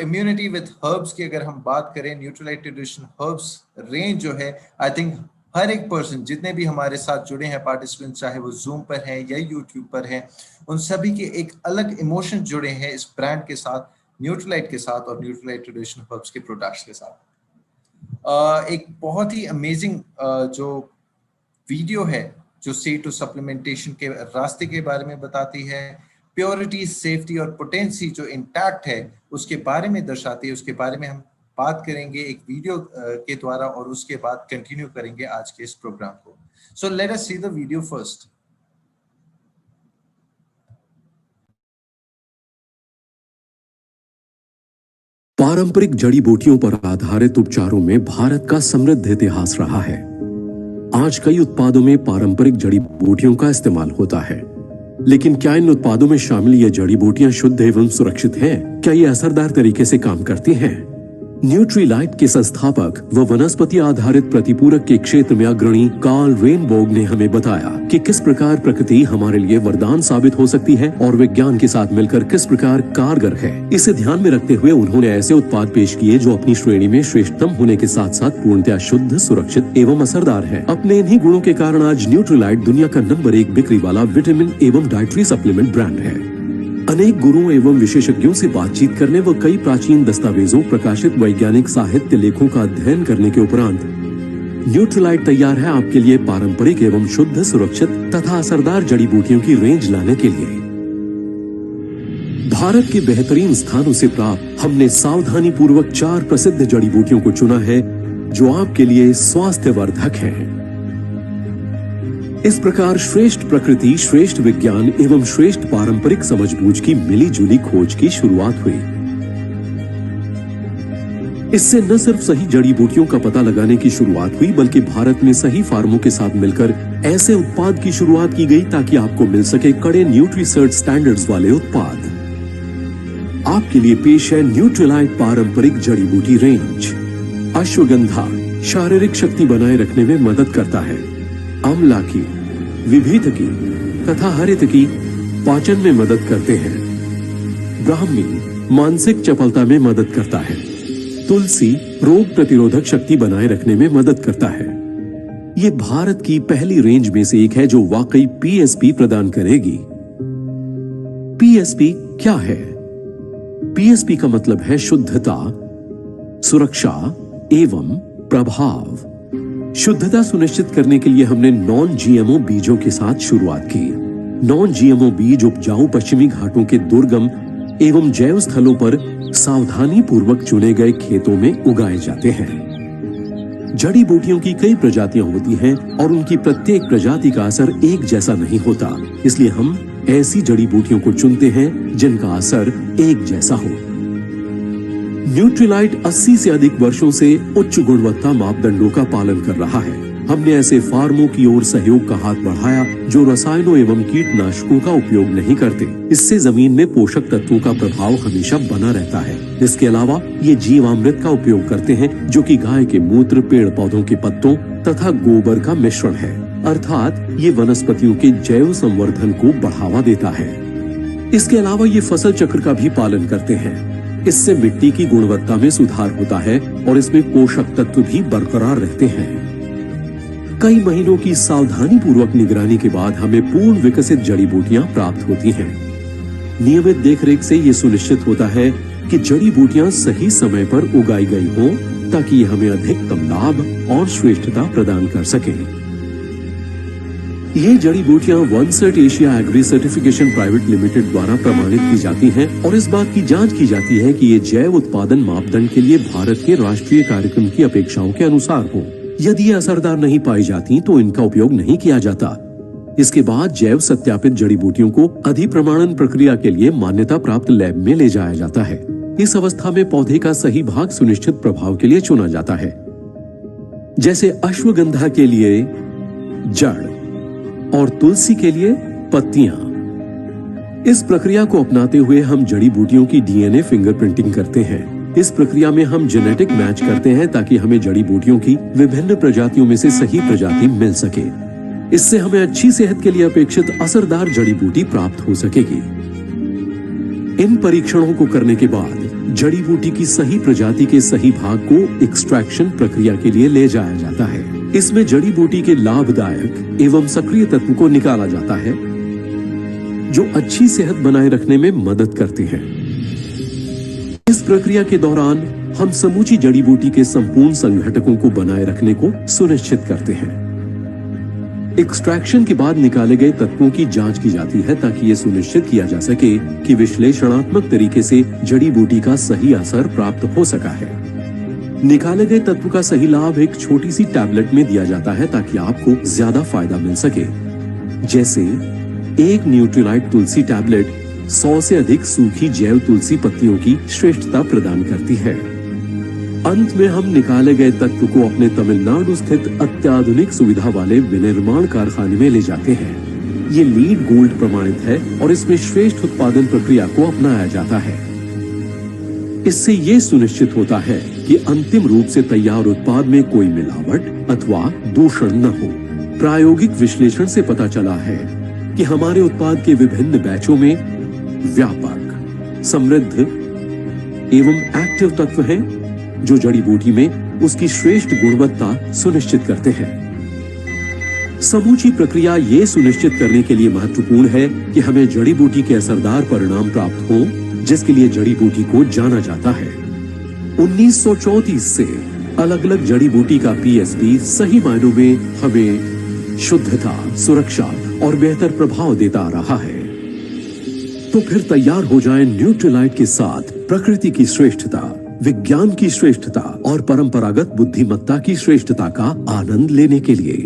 Immunity with herbs की अगर हम बात करें, न्यूट्रीलाइट ट्रेडिशन हर्ब्स रेंज जो है, आई थिंक हर एक पर्सन जितने भी हमारे साथ जुड़े हैं पार्टिसिपेंट, चाहे वो जूम पर है या यूट्यूब पर है, उन सभी के एक अलग इमोशन जुड़े हैं इस ब्रांड के साथ, न्यूट्रीलाइट के साथ और न्यूट्रीलाइट ट्रेडिशन हर्ब्स के प्रोडक्ट्स के साथ। एक बहुत ही अमेजिंग जो वीडियो है जो C2 सप्लीमेंटेशन के रास्ते के बारे में बताती है, प्योरिटी, सेफ्टी और पोटेंसी जो इंटैक्ट है उसके बारे में दर्शाती है, उसके बारे में हम बात करेंगे एक वीडियो के द्वारा और उसके बाद कंटिन्यू करेंगे आज के इस प्रोग्राम को। So let us see the video first. पारंपरिक जड़ी बूटियों पर आधारित उपचारों में भारत का समृद्ध इतिहास रहा है। आज कई उत्पादों में पारंपरिक जड़ी बूटियों का इस्तेमाल होता है, लेकिन क्या इन उत्पादों में शामिल ये जड़ी बूटियां शुद्ध एवं सुरक्षित हैं? क्या ये असरदार तरीके से काम करती हैं? न्यूट्रीलाइट के संस्थापक व वनस्पति आधारित प्रतिपूरक के क्षेत्र में अग्रणी कार्ल रेनबोग ने हमें बताया कि किस प्रकार प्रकृति हमारे लिए वरदान साबित हो सकती है और विज्ञान के साथ मिलकर किस प्रकार कारगर है। इसे ध्यान में रखते हुए उन्होंने ऐसे उत्पाद पेश किए जो अपनी श्रेणी में श्रेष्ठतम होने के साथ साथ पूर्णतया शुद्ध, सुरक्षित एवं असरदार है। अपने इन्हीं गुणों के कारण आज न्यूट्रीलाइट दुनिया का नंबर 1 बिक्री वाला विटामिन एवं डाइटरी सप्लीमेंट ब्रांड है। अनेक गुरुओं एवं विशेषज्ञों से बातचीत करने व कई प्राचीन दस्तावेजों, प्रकाशित वैज्ञानिक साहित्य लेखों का अध्ययन करने के उपरांत न्यूट्रीलाइट तैयार है आपके लिए पारंपरिक एवं शुद्ध, सुरक्षित तथा असरदार जड़ी बूटियों की रेंज लाने के लिए। भारत के बेहतरीन स्थानों से प्राप्त हमने सावधानी पूर्वक 4 प्रसिद्ध जड़ी बूटियों को चुना है जो आपके लिए स्वास्थ्यवर्धक हैं। इस प्रकार श्रेष्ठ प्रकृति, श्रेष्ठ विज्ञान एवं श्रेष्ठ पारंपरिक समझबूझ की मिलीजुली खोज की शुरुआत हुई। इससे न सिर्फ सही जड़ी बूटियों का पता लगाने की शुरुआत हुई, बल्कि भारत में सही फार्मों के साथ मिलकर ऐसे उत्पाद की शुरुआत की गई ताकि आपको मिल सके कड़े न्यूट्रीसर्च स्टैंडर्ड्स वाले उत्पाद। आपके लिए पेश है न्यूट्रीलाइट पारंपरिक जड़ी बूटी रेंज। अश्वगंधा शारीरिक शक्ति बनाए रखने में मदद करता है। आमलाकी, विभीतकी तथा हरितकी पाचन में मदद करते हैं। ब्राह्मी मानसिक चपलता में मदद करता है। तुलसी रोग प्रतिरोधक शक्ति बनाए रखने में मदद करता है। ये भारत की पहली रेंज में से एक है जो वाकई पीएसपी प्रदान करेगी। पीएसपी क्या है? पीएसपी का मतलब है शुद्धता, सुरक्षा एवं प्रभाव। शुद्धता सुनिश्चित करने के लिए हमने नॉन जीएमओ बीजों के साथ शुरुआत की। नॉन जीएमओ बीज उपजाऊ पश्चिमी घाटों के दुर्गम एवं जैव स्थलों पर सावधानी पूर्वक चुने गए खेतों में उगाए जाते हैं। जड़ी बूटियों की कई प्रजातियां होती हैं और उनकी प्रत्येक प्रजाति का असर एक जैसा नहीं होता, इसलिए हम ऐसी जड़ी बूटियों को चुनते हैं जिनका असर एक जैसा हो। न्यूट्रीलाइट 80 से अधिक वर्षों से उच्च गुणवत्ता मापदंडों का पालन कर रहा है। हमने ऐसे फार्मों की ओर सहयोग का हाथ बढ़ाया जो रसायनों एवं कीटनाशकों का उपयोग नहीं करते। इससे जमीन में पोषक तत्वों का प्रभाव हमेशा बना रहता है। इसके अलावा ये जीवामृत का उपयोग करते हैं जो कि गाय के मूत्र, पेड़ पौधों के पत्तों तथा गोबर का मिश्रण है, अर्थात ये वनस्पतियों के जैव संवर्धन को बढ़ावा देता है। इसके अलावा ये फसल चक्र का भी पालन करते हैं। इससे मिट्टी की गुणवत्ता में सुधार होता है और इसमें पोषक तत्व भी बरकरार रहते हैं। कई महीनों की सावधानी पूर्वक निगरानी के बाद हमें पूर्ण विकसित जड़ी बूटियां प्राप्त होती हैं। नियमित देखरेख से ये सुनिश्चित होता है कि जड़ी बूटियां सही समय पर उगाई गई हों ताकि ये हमें अधिकतम लाभ और श्रेष्ठता प्रदान कर सके। ये जड़ी बूटियां OneCert Asia Agri Certification Private Limited द्वारा प्रमाणित की जाती हैं और इस बात की जांच की जाती है कि ये जैव उत्पादन मापदंड के लिए भारत के राष्ट्रीय कार्यक्रम की अपेक्षाओं के अनुसार हो। यदि ये असरदार नहीं पाई जाती तो इनका उपयोग नहीं किया जाता। इसके बाद जैव सत्यापित जड़ी बूटियों को अधिप्रमाणन प्रक्रिया के लिए मान्यता प्राप्त लैब में ले जाया जाता है। इस अवस्था में पौधे का सही भाग सुनिश्चित प्रभाव के लिए चुना जाता है। जैसे अश्वगंधा के लिए जड़ और तुलसी के लिए पत्तियां। इस प्रक्रिया को अपनाते हुए हम जड़ी बूटियों की डीएनए फिंगरप्रिंटिंग करते हैं। इस प्रक्रिया में हम जेनेटिक मैच करते हैं ताकि हमें जड़ी बूटियों की विभिन्न प्रजातियों में से सही प्रजाति मिल सके। इससे हमें अच्छी सेहत के लिए अपेक्षित असरदार जड़ी बूटी प्राप्त हो सकेगी। इन परीक्षणों को करने के बाद जड़ी बूटी की सही प्रजाति के सही भाग को एक्सट्रैक्शन प्रक्रिया के लिए ले जाया जाता है। इसमें जड़ी बूटी के लाभदायक एवं सक्रिय तत्व को निकाला जाता है जो अच्छी सेहत बनाए रखने में मदद करते हैं। इस प्रक्रिया के दौरान हम समूची जड़ी बूटी के संपूर्ण संघटकों को बनाए रखने को सुनिश्चित करते हैं। एक्सट्रैक्शन के बाद निकाले गए तत्वों की जांच की जाती है ताकि यह सुनिश्चित किया जा सके कि विश्लेषणात्मक तरीके से जड़ी बूटी का सही असर प्राप्त हो सका है। निकाले गए तत्व का सही लाभ एक छोटी सी टैबलेट में दिया जाता है ताकि आपको ज्यादा फायदा मिल सके। जैसे एक न्यूट्रीलाइट तुलसी टैबलेट 100 से अधिक सूखी जैव तुलसी पत्तियों की श्रेष्ठता प्रदान करती है। अंत में हम निकाले गए तत्व को अपने तमिलनाडु स्थित अत्याधुनिक सुविधा वाले विनिर्माण कारखाने में ले जाते हैं। ये लीड गोल्ड प्रमाणित है और इसमें श्रेष्ठ उत्पादन प्रक्रिया को अपनाया जाता है। इससे ये सुनिश्चित होता है कि अंतिम रूप से तैयार उत्पाद में कोई मिलावट अथवा दूषण न हो। प्रायोगिक विश्लेषण से पता चला है कि हमारे उत्पाद के विभिन्न बैचों में व्यापक, समृद्ध एवं एक्टिव तत्व हैं जो जड़ी बूटी में उसकी श्रेष्ठ गुणवत्ता सुनिश्चित करते हैं। समूची प्रक्रिया ये सुनिश्चित करने के लिए महत्वपूर्ण है कि हमें जड़ी बूटी के असरदार परिणाम प्राप्त हो, जिसके लिए जड़ी बूटी को जाना जाता है। 1934 से अलग अलग जड़ी बूटी का पीएसबी सही मायनों में हमें शुद्धता, सुरक्षा और बेहतर प्रभाव देता आ रहा है। तो फिर तैयार हो जाएं न्यूट्रीलाइट के साथ प्रकृति की श्रेष्ठता, विज्ञान की श्रेष्ठता और परंपरागत बुद्धिमत्ता की श्रेष्ठता का आनंद लेने के लिए।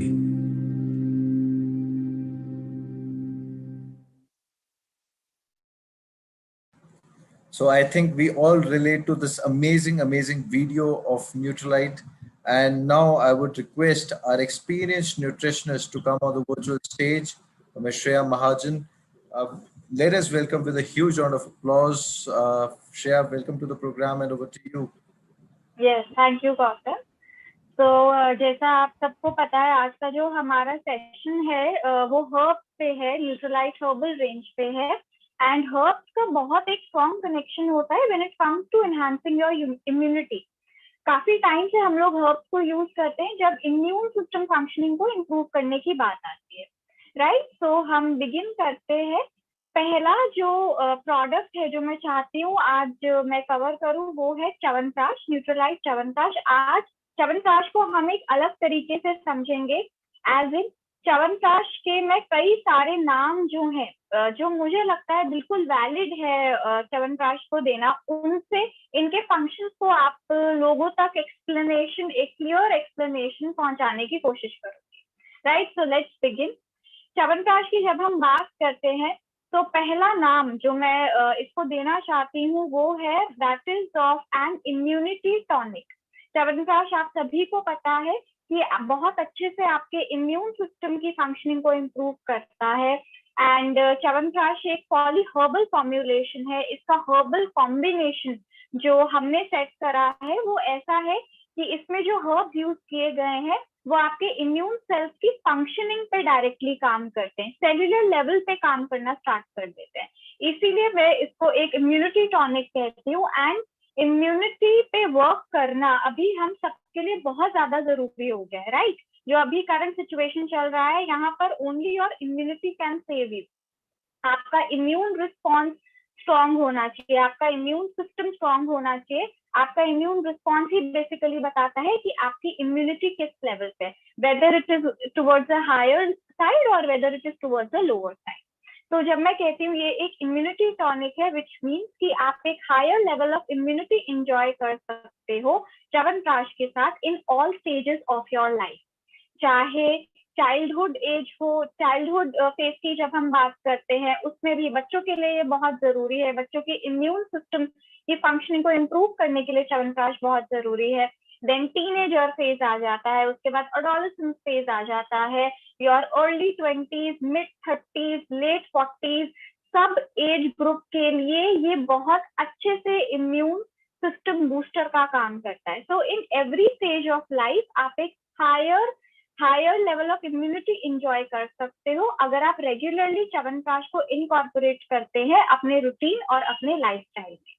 So I think we all relate to this amazing video of Nutrilite. And now I would request our experienced nutritionist to come on the virtual stage, Ms. Shreya Mahajan. Let us welcome with a huge round of applause. Shreya, welcome to the program and over to you. Yes, thank you, Gautam. तो जैसा आप सबको पता है, आज का जो हमारा सेशन है वो हर्ब पे है, न्यूट्रीलाइट हर्बल रेंज पे है। एंड हर्ब्स का बहुत एक स्ट्रॉन्ग कनेक्शन होता है when it comes to enhancing your immunity. काफी टाइम से हम लोग हर्ब्स को यूज करते हैं जब इम्यून सिस्टम फंक्शनिंग को इम्प्रूव करने की बात आती है, राइट। सो हम बिगिन करते हैं। पहला जो प्रोडक्ट है जो मैं चाहती हूँ आज मैं कवर करूँ वो है च्यवनप्राश, न्यूट्रीलाइट च्यवनप्राश। आज च्यवनप्राश को हम एक अलग तरीके से समझेंगे। एज इन च्यवनप्राश के मैं कई सारे नाम जो हैं जो मुझे लगता है बिल्कुल वैलिड है च्यवनप्राश को देना, उनसे इनके फंक्शंस को आप लोगों तक एक्सप्लेनेशन, एक क्लियर एक्सप्लेनेशन पहुंचाने की कोशिश करूंगी, right. So let's begin. Chyawanprash की जब हम बात करते हैं तो पहला नाम जो मैं इसको देना चाहती हूँ वो है that is of an immunity tonic. Chyawanprash आप सभी को पता है कि बहुत अच्छे से आपके इम्यून सिस्टम की फंक्शनिंग को इम्प्रूव करता है। एंड च्यवनप्राश एक पॉली हर्बल फॉर्म्युलेशन है। इसका हर्बल कॉम्बिनेशन जो हमने सेट करा है वो ऐसा है कि इसमें जो हर्ब्स यूज किए गए हैं वो आपके इम्यून सेल्स की फंक्शनिंग पे डायरेक्टली काम करते हैं, सेल्यूलर लेवल पे काम करना स्टार्ट कर देते हैं। इसीलिए मैं इसको एक इम्यूनिटी टॉनिक कहती हूँ। एंड इम्यूनिटी पे वर्क करना अभी हम सबके लिए बहुत ज्यादा जरूरी हो गया है, राइट। जो अभी करंट सिचुएशन चल रहा है यहाँ पर only your immunity can save you. आपका इम्यून रिस्पॉन्स स्ट्रॉन्ग होना चाहिए, आपका इम्यून सिस्टम स्ट्रॉन्ग होना चाहिए। आपका इम्यून रिस्पॉन्स ही बेसिकली बताता है कि आपकी इम्यूनिटी किस लेवल पे, whether it is towards the higher side और whether it is towards the lower side. तो जब मैं कहती हूँ ये एक इम्यूनिटी टॉनिक है, विच मीन्स कि आप एक higher level of immunity enjoy कर सकते हो च्यवनप्राश के साथ in all stages of your life. चाहे चाइल्डहुड एज हो, चाइल्डहुड फेज की जब हम बात करते हैं उसमें भी बच्चों के लिए ये बहुत जरूरी है। बच्चों के इम्यून सिस्टम की फंक्शनिंग को इम्प्रूव करने के लिए च्यवनप्राश बहुत जरूरी है। देन टीनेजर फेज आ जाता है, उसके बाद एडोलेसेंस फेज आ जाता है, your early 20s, mid 30s, late 40s, सब एज ग्रुप के लिए ये बहुत अच्छे से इम्यून सिस्टम बूस्टर का काम करता है। So in every stage of life आप एक higher level of immunity enjoy कर सकते हो अगर आप रेगुलरली च्यवनप्राश को इनकॉर्पोरेट करते हैं अपने रूटीन और अपने लाइफस्टाइल में,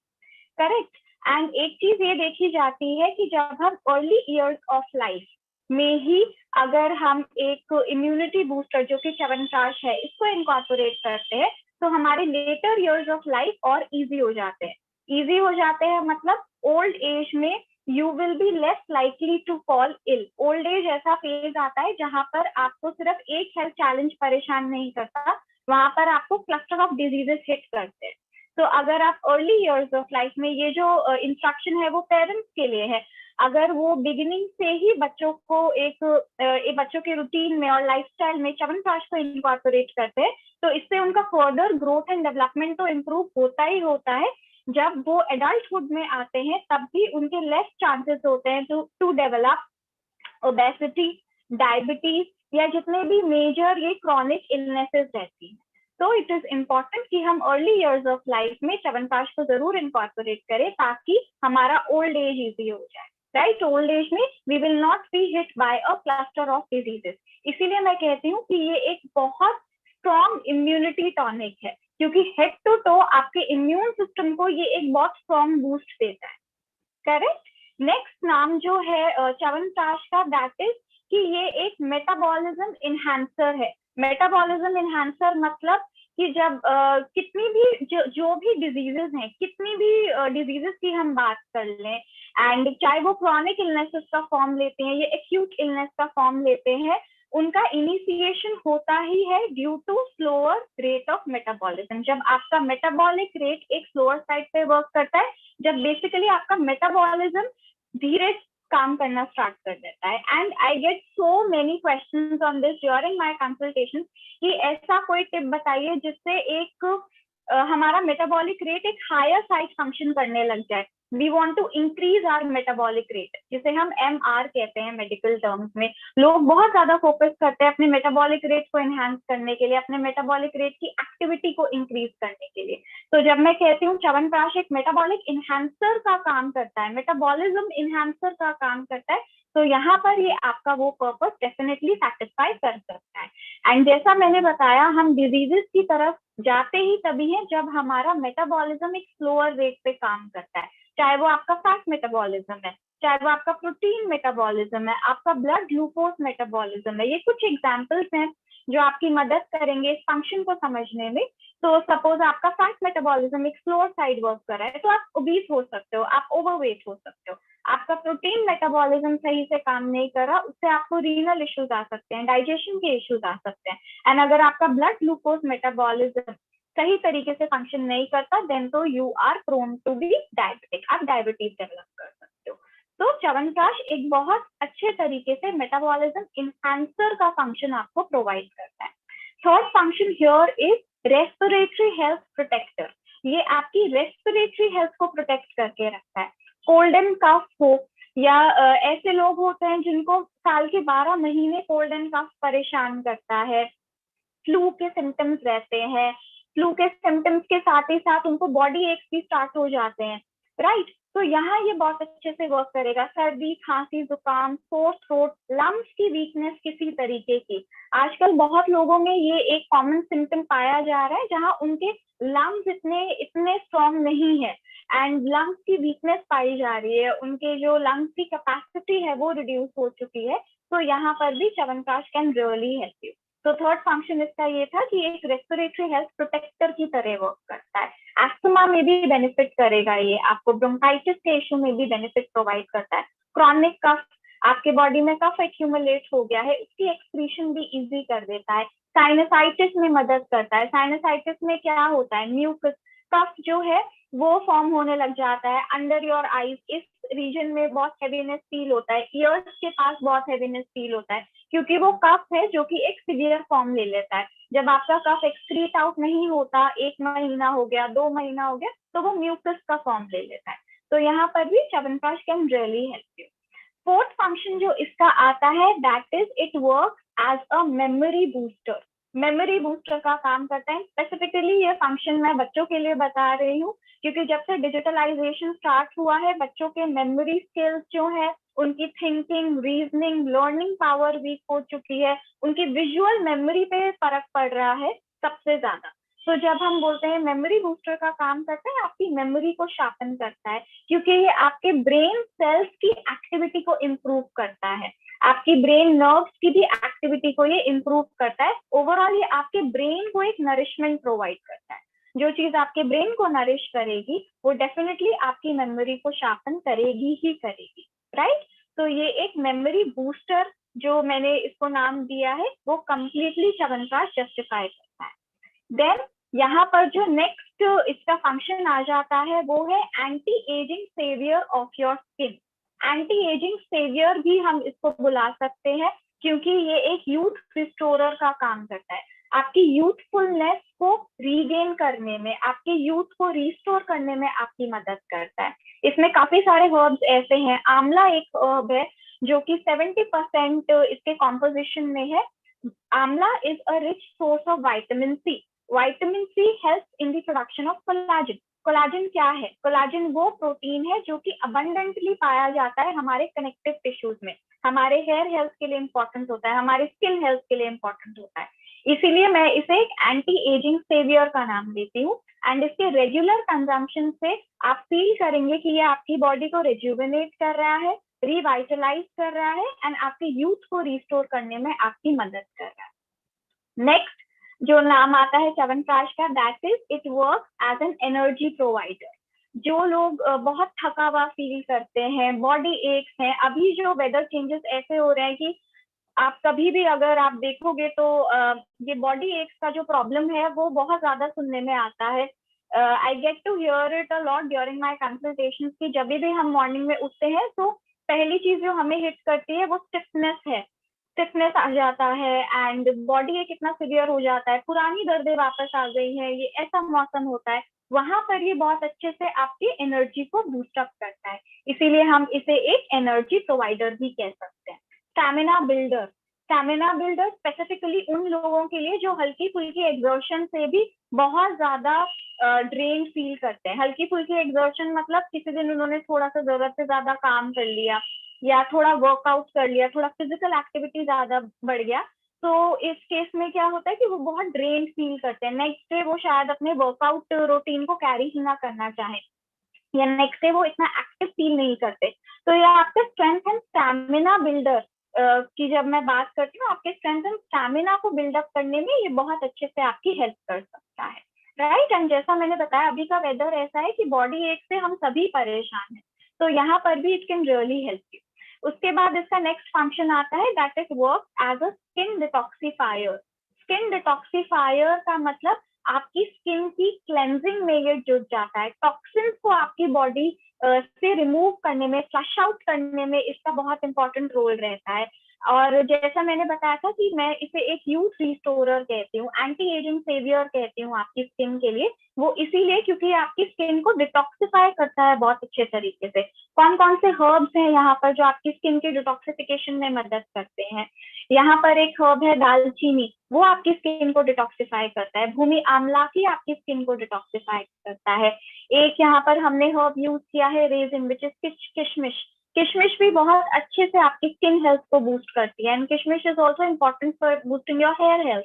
करेक्ट। एंड एक चीज ये देखी जाती है कि जब हम अर्ली ईयर्स ऑफ लाइफ में ही अगर हम एक इम्यूनिटी बूस्टर जो कि च्यवनप्राश है इसको इनकॉर्पोरेट करते हैं तो हमारे लेटर ईयर्स ऑफ लाइफ और इजी हो जाते हैं। इजी हो जाते हैं मतलब ओल्ड एज में you will be less likely to fall ill. Old age ऐसा फेज आता है जहां पर आपको सिर्फ एक हेल्थ चैलेंज परेशान नहीं करता, वहां पर आपको क्लस्टर ऑफ डिजीजेस हिट करते हैं। तो अगर आप अर्ली ईयर्स ऑफ लाइफ में, ये जो इंस्ट्रक्शन है वो पेरेंट्स के लिए है, अगर वो बिगिनिंग से ही बच्चों को एक बच्चों के रूटीन में और लाइफस्टाइल में च्यवनप्राश को इनकॉर्पोरेट करते हैं तो इससे उनका फर्दर ग्रोथ एंड डेवलपमेंट तो इम्प्रूव होता ही होता है। जब वो एडल्टहुड में आते हैं तब भी उनके लेस चांसेस होते हैं टू डेवलप ओबेसिटी, डायबिटीज या जितने भी मेजर ये क्रॉनिक इलनेसेस रहती हैं। तो इट इज इम्पोर्टेंट कि हम अर्ली ईयर्स ऑफ लाइफ में च्यवनप्राश को जरूर इनकॉर्पोरेट करें ताकि हमारा ओल्ड एज इजी हो जाए। राइट, ओल्ड एज में we will not be hit by a cluster of diseases. इसीलिए मैं कहती हूँ कि ये एक बहुत स्ट्रॉन्ग इम्यूनिटी टॉनिक है, क्योंकि हेड टू टो आपके इम्यून सिस्टम को ये एक बहुत स्ट्रॉन्ग बूस्ट देता है। करेक्ट। नेक्स्ट नाम जो है च्यवनप्राश का, दैट इज कि ये एक मेटाबॉलिज्म इनहैंसर है। मेटाबॉलिज्म इनहैंसर मतलब कि जब कितनी भी जो भी डिजीजेस हैं, कितनी भी डिजीजेस की हम बात कर लें, एंड चाहे वो क्रॉनिक इलनेसेस का फॉर्म लेते हैं या एक्यूट इलनेस का फॉर्म लेते हैं, उनका इनिशिएशन होता ही है due to slower rate of metabolism. जब आपका मेटाबॉलिक रेट एक स्लोअर साइड पे वर्क करता है, जब बेसिकली आपका मेटाबॉलिज्म धीरे काम करना स्टार्ट कर देता है। And I get so many questions on this during my consultation कि ऐसा कोई टिप बताइए जिससे एक हमारा मेटाबॉलिक रेट एक हायर साइड फंक्शन करने लग जाए। We want to increase our metabolic rate, जिसे हम MR कहते हैं मेडिकल टर्म्स में। लोग बहुत ज्यादा फोकस करते हैं अपने मेटाबॉलिक रेट को एनहांस करने के लिए, अपने मेटाबॉलिक रेट की एक्टिविटी को इंक्रीज करने के लिए। तो जब मैं कहती हूँ च्यवनप्राश एक मेटाबॉलिक इनहैंसर का काम करता है, मेटाबॉलिज्म इनहैंसर का काम करता है, तो यहाँ पर ये आपका वो पर्पस डेफिनेटली सेटिस्फाई कर सकता है। एंड जैसा मैंने बताया, हम डिजीजेस की तरफ जाते ही तभी है जब हमारा मेटाबॉलिज्म एक स्लोअर रेट पे काम करता है, चाहे वो आपका फैट मेटाबॉलिज्म है, चाहे वो आपका प्रोटीन मेटाबॉलिज्म है, आपका ब्लड ग्लूकोज मेटाबॉलिज्म है। ये कुछ एग्जांपल्स हैं जो आपकी मदद करेंगे इस फंक्शन को समझने में। तो सपोज आपका फैट मेटाबॉलिज्म एक स्लोअर साइड वर्क कर रहा है तो आप ओबीस हो सकते हो, आप ओवरवेट हो सकते हो। आपका प्रोटीन मेटाबॉलिज्म सही से काम नहीं कर रहा, उससे आपको रीनल इश्यूज आ सकते हैं, डाइजेशन के इश्यूज आ सकते हैं। एंड अगर आपका ब्लड ग्लूकोज मेटाबॉलिज्म सही तरीके से फंक्शन नहीं करता, देन तो you are prone to be diabetic, आप डायबिटीज डेवलप कर सकते हो। तो च्यवनप्राश एक बहुत अच्छे तरीके से मेटाबॉलिज्म इनहैंसर का फंक्शन आपको प्रोवाइड करता है। Third function here is respiratory health protector. ये आपकी रेस्पिरेटरी हेल्थ को प्रोटेक्ट करके रखता है। कोल्ड एंड कफ हो या ऐसे लोग होते हैं जिनको साल के 12 महीने कोल्ड एंड कफ परेशान करता है, फ्लू के सिम्टम्स रहते हैं, फ्लू के सिम्टम्स के साथ ही साथ उनको बॉडी एक्स भी स्टार्ट हो जाते हैं, राइट। तो यहाँ ये बहुत अच्छे से वर्क करेगा। सर्दी, खांसी, जुकाम, सोर थ्रोट, लंग्स की वीकनेस किसी तरीके की, आजकल बहुत लोगों में ये एक कॉमन सिम्टम पाया जा रहा है जहाँ उनके लंग्स इतने स्ट्रॉन्ग नहीं है एंड लंग्स की वीकनेस पाई जा रही है, उनके जो लंग्स की कैपेसिटी है वो रिड्यूस हो चुकी है। तो यहाँ पर भी chyawanprash can really help you. तो थर्ड फंक्शन इसका ये था कि एक रेस्पिरेटरी हेल्थ प्रोटेक्टर की तरह वर्क करता है। एस्थमा में भी बेनिफिट करेगा ये, आपको ब्रोंकाइटिस के इशू में भी बेनिफिट प्रोवाइड करता है। क्रॉनिक कफ, आपके बॉडी में कफ एक्यूमुलेट हो गया है, उसकी एक्सक्रीशन भी इजी कर देता है। साइनसाइटिस में मदद करता है। साइनसाइटिस में क्या होता है, म्यूकस, कफ जो है वो फॉर्म होने लग जाता है अंडर योर आईज, इस रीजन में बहुत हेवीनेस फील होता है, ईयर्स के पास बहुत हेवीनेस फील होता है, क्योंकि वो कफ है जो कि एक सीवियर फॉर्म ले लेता है। जब आपका कफ एक्सक्रीट आउट नहीं होता, 1 महीना हो गया, 2 महीना हो गया, तो वो म्यूकस का फॉर्म ले लेता है। तो यहाँ पर भी chyawanprash can really help you. Fourth function जो इसका आता है, that is it work as a memory booster. Memory booster का काम करता है। स्पेसिफिकली ये फंक्शन मैं बच्चों के लिए बता रही हूँ क्योंकि जब से डिजिटलाइजेशन स्टार्ट हुआ है, बच्चों के मेमोरी स्किल्स जो है, उनकी thinking, reasoning, learning power weak हो चुकी है, उनकी विजुअल मेमोरी पे फर्क पड़ रहा है सबसे ज्यादा। तो जब हम बोलते हैं मेमोरी बूस्टर का काम करता है, आपकी मेमोरी को शार्पन करता है, क्योंकि ये आपके ब्रेन सेल्स की एक्टिविटी को इम्प्रूव करता है, आपकी ब्रेन नर्व्स की भी एक्टिविटी को ये इम्प्रूव करता है। ओवरऑल ये आपके ब्रेन को एक नरिशमेंट प्रोवाइड करता है। जो चीज आपके ब्रेन को नरिश करेगी वो डेफिनेटली आपकी मेमोरी को शार्पन करेगी ही करेगी, राइट। तो ये एक मेमोरी बूस्टर जो मैंने इसको नाम दिया है वो कंप्लीटली च्यवनप्राश जस्टिफाई करता है। देन यहाँ पर जो नेक्स्ट इसका फंक्शन आ जाता है वो है anti ageing saviour of your skin. Anti ageing saviour भी हम इसको बुला सकते हैं, क्योंकि ये एक यूथ रिस्टोरर का काम करता है। आपकी यूथफुलनेस को रीगेन करने में, आपके यूथ को रिस्टोर करने में आपकी मदद करता है। इसमें काफी सारे हर्ब्स ऐसे हैं। आंवला एक हर्ब है जो कि 70% इसके कॉम्पोजिशन में है। Amla is a rich source of vitamin C. Vitamin C helps in the production of collagen. Collagen क्या है? कोलाजन वो प्रोटीन है जो कि अबंडेंटली पाया जाता है हमारे कनेक्टिव टिश्यूज में, हमारे हेयर हेल्थ के लिए इंपॉर्टेंट होता है, हमारी स्किन हेल्थ के लिए इंपॉर्टेंट होता है। इसीलिए मैं इसे एक एंटी एजिंग सेवियर का नाम देती हूँ। एंड इसके रेगुलर कंजम्पशन से आप फील करेंगे कि ये आपकी बॉडी को रिज्यूविनेट कर रहा है, रिवाइटलाइज कर रहा है एंड आपके यूथ को रिस्टोर करने में आपकी मदद कर रहा है। नेक्स्ट जो नाम आता है च्यवनप्राश का, that is it work as an energy provider. जो लोग बहुत थका हुआ फील करते हैं, बॉडी एक्स हैं, अभी जो वेदर चेंजेस ऐसे हो रहे हैं कि आप कभी भी अगर आप देखोगे तो ये बॉडी एक्स का जो प्रॉब्लम है वो बहुत ज्यादा सुनने में आता है। I get to hear it a lot during my consultations कि जब भी हम मॉर्निंग में उठते हैं तो पहली चीज जो हमें हिट करती है वो स्टिफनेस है। स्टिफनेस आ जाता है एंड बॉडी एक कितना सीवियर हो जाता है, पुरानी दर्दें वापस आ गई हैं, ये ऐसा मौसम होता है। वहां पर ये बहुत अच्छे से आपकी एनर्जी को बूस्ट अप करता है, इसीलिए हम इसे एक एनर्जी प्रोवाइडर भी कह सकते हैं। Stamina builder. Stamina builder specifically उन लोगों के लिए जो हल्की फुल्की एक्सर्शन से भी बहुत ज्यादा ड्रेन फील करते हैं। हल्की फुल्की एक्सर्शन मतलब किसी दिन उन्होंने थोड़ा सा जरूरत से ज्यादा काम कर लिया या थोड़ा वर्कआउट कर लिया, थोड़ा फिजिकल एक्टिविटी ज्यादा बढ़ गया, तो इस केस में क्या होता है कि वो बहुत ड्रेन फील करते हैं। नेक्स्ट डे वो शायद अपने वर्कआउट रूटीन को कैरी ही ना करना चाहे या नेक्स्ट डे वो इतना एक्टिव फील नहीं करते। तो ये आपका स्ट्रेंथ एंड स्टैमिना बिल्डर की जब मैं बात करती हूँ, आपके स्ट्रेंथ एंड स्टैमिना को बिल्डअप करने में ये बहुत अच्छे से आपकी हेल्प कर सकता है, राइट। एंड जैसा मैंने बताया अभी का वेदर ऐसा है कि बॉडी एक से हम सभी परेशान हैं, तो यहाँ पर भी it can really help you. उसके बाद इसका नेक्स्ट फंक्शन आता है that is work as a skin detoxifier. Skin detoxifier का मतलब आपकी स्किन की क्लेंजिंग में ये जुट जाता है। टॉक्सिन्स को आपकी बॉडी से रिमूव करने में, फ्लश आउट करने में इसका बहुत इंपॉर्टेंट रोल रहता है। और जैसा मैंने बताया था कि मैं इसे एक यूथ रिस्टोरर कहती हूँ, एंटी एजिंग सेवियर कहती हूँ आपकी स्किन के लिए। वो इसीलिए क्योंकि आपकी स्किन को डिटॉक्सिफाई करता है बहुत अच्छे तरीके से। कौन कौन से हर्ब्स हैं यहाँ पर जो आपकी स्किन के डिटॉक्सिफिकेशन में मदद करते हैं? यहाँ पर एक हर्ब है दालचीनी, वो आपकी स्किन को डिटॉक्सिफाई करता है। भूमि आमलाकी आपकी स्किन को डिटॉक्सिफाई करता है। एक यहाँ पर हमने हर्ब यूज किया है रेजिन, विच इज किशमिश। किशमिश भी बहुत अच्छे से आपकी स्किन हेल्थ को बूस्ट करती है and kishmish is also important for boosting your hair health.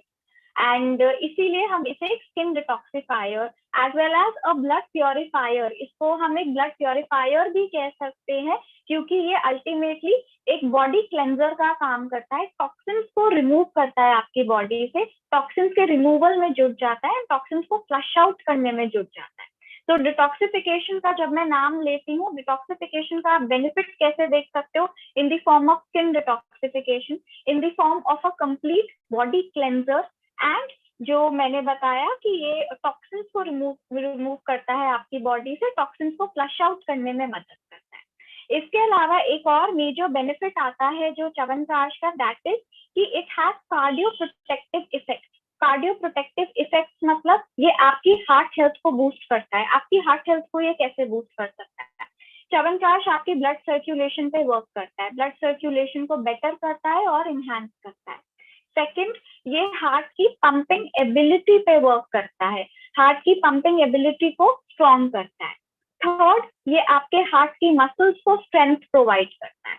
And इसीलिए हम इसे एक skin detoxifier as well as a blood purifier, इसको हम एक ब्लड प्योरीफायर भी कह सकते हैं, क्योंकि ये अल्टीमेटली एक बॉडी क्लेंजर का काम करता है। टॉक्सिन्स को रिमूव करता है आपकी बॉडी से, टॉक्सिन्स के रिमूवल में जुट जाता है, टॉक्सिन्स को फ्लश आउट करने में जुट जाता है। तो डिटॉक्सिफिकेशन का जब मैं नाम लेती हूँ, डिटॉक्सिफिकेशन का बेनिफिट कैसे देख सकते हो? In the form of skin detoxification, in the form of a complete body cleanser and जो मैंने बताया कि ये टॉक्सिन्स को रिमूव करता है आपकी बॉडी से, टॉक्सिन्स को फ्लश आउट करने में मदद करता है। इसके अलावा एक और मेजर बेनिफिट आता है जो च्यवनप्राश का, दैट इज कि it has cardio protective effect. Cardio protective effects मतलब ये आपकी हार्ट हेल्थ को बूस्ट करता है। आपकी हार्ट हेल्थ को ये कैसे बूस्ट कर सकता है? च्यवनप्राश आपकी ब्लड सर्कुलेशन पे वर्क करता है, ब्लड सर्कुलेशन को बेटर करता है और इनहैंस करता है। सेकंड, ये हार्ट की पंपिंग एबिलिटी पे वर्क करता है, हार्ट की पंपिंग एबिलिटी को स्ट्रॉन्ग करता है। थर्ड, ये आपके हार्ट की मसल्स को स्ट्रेंथ प्रोवाइड करता है।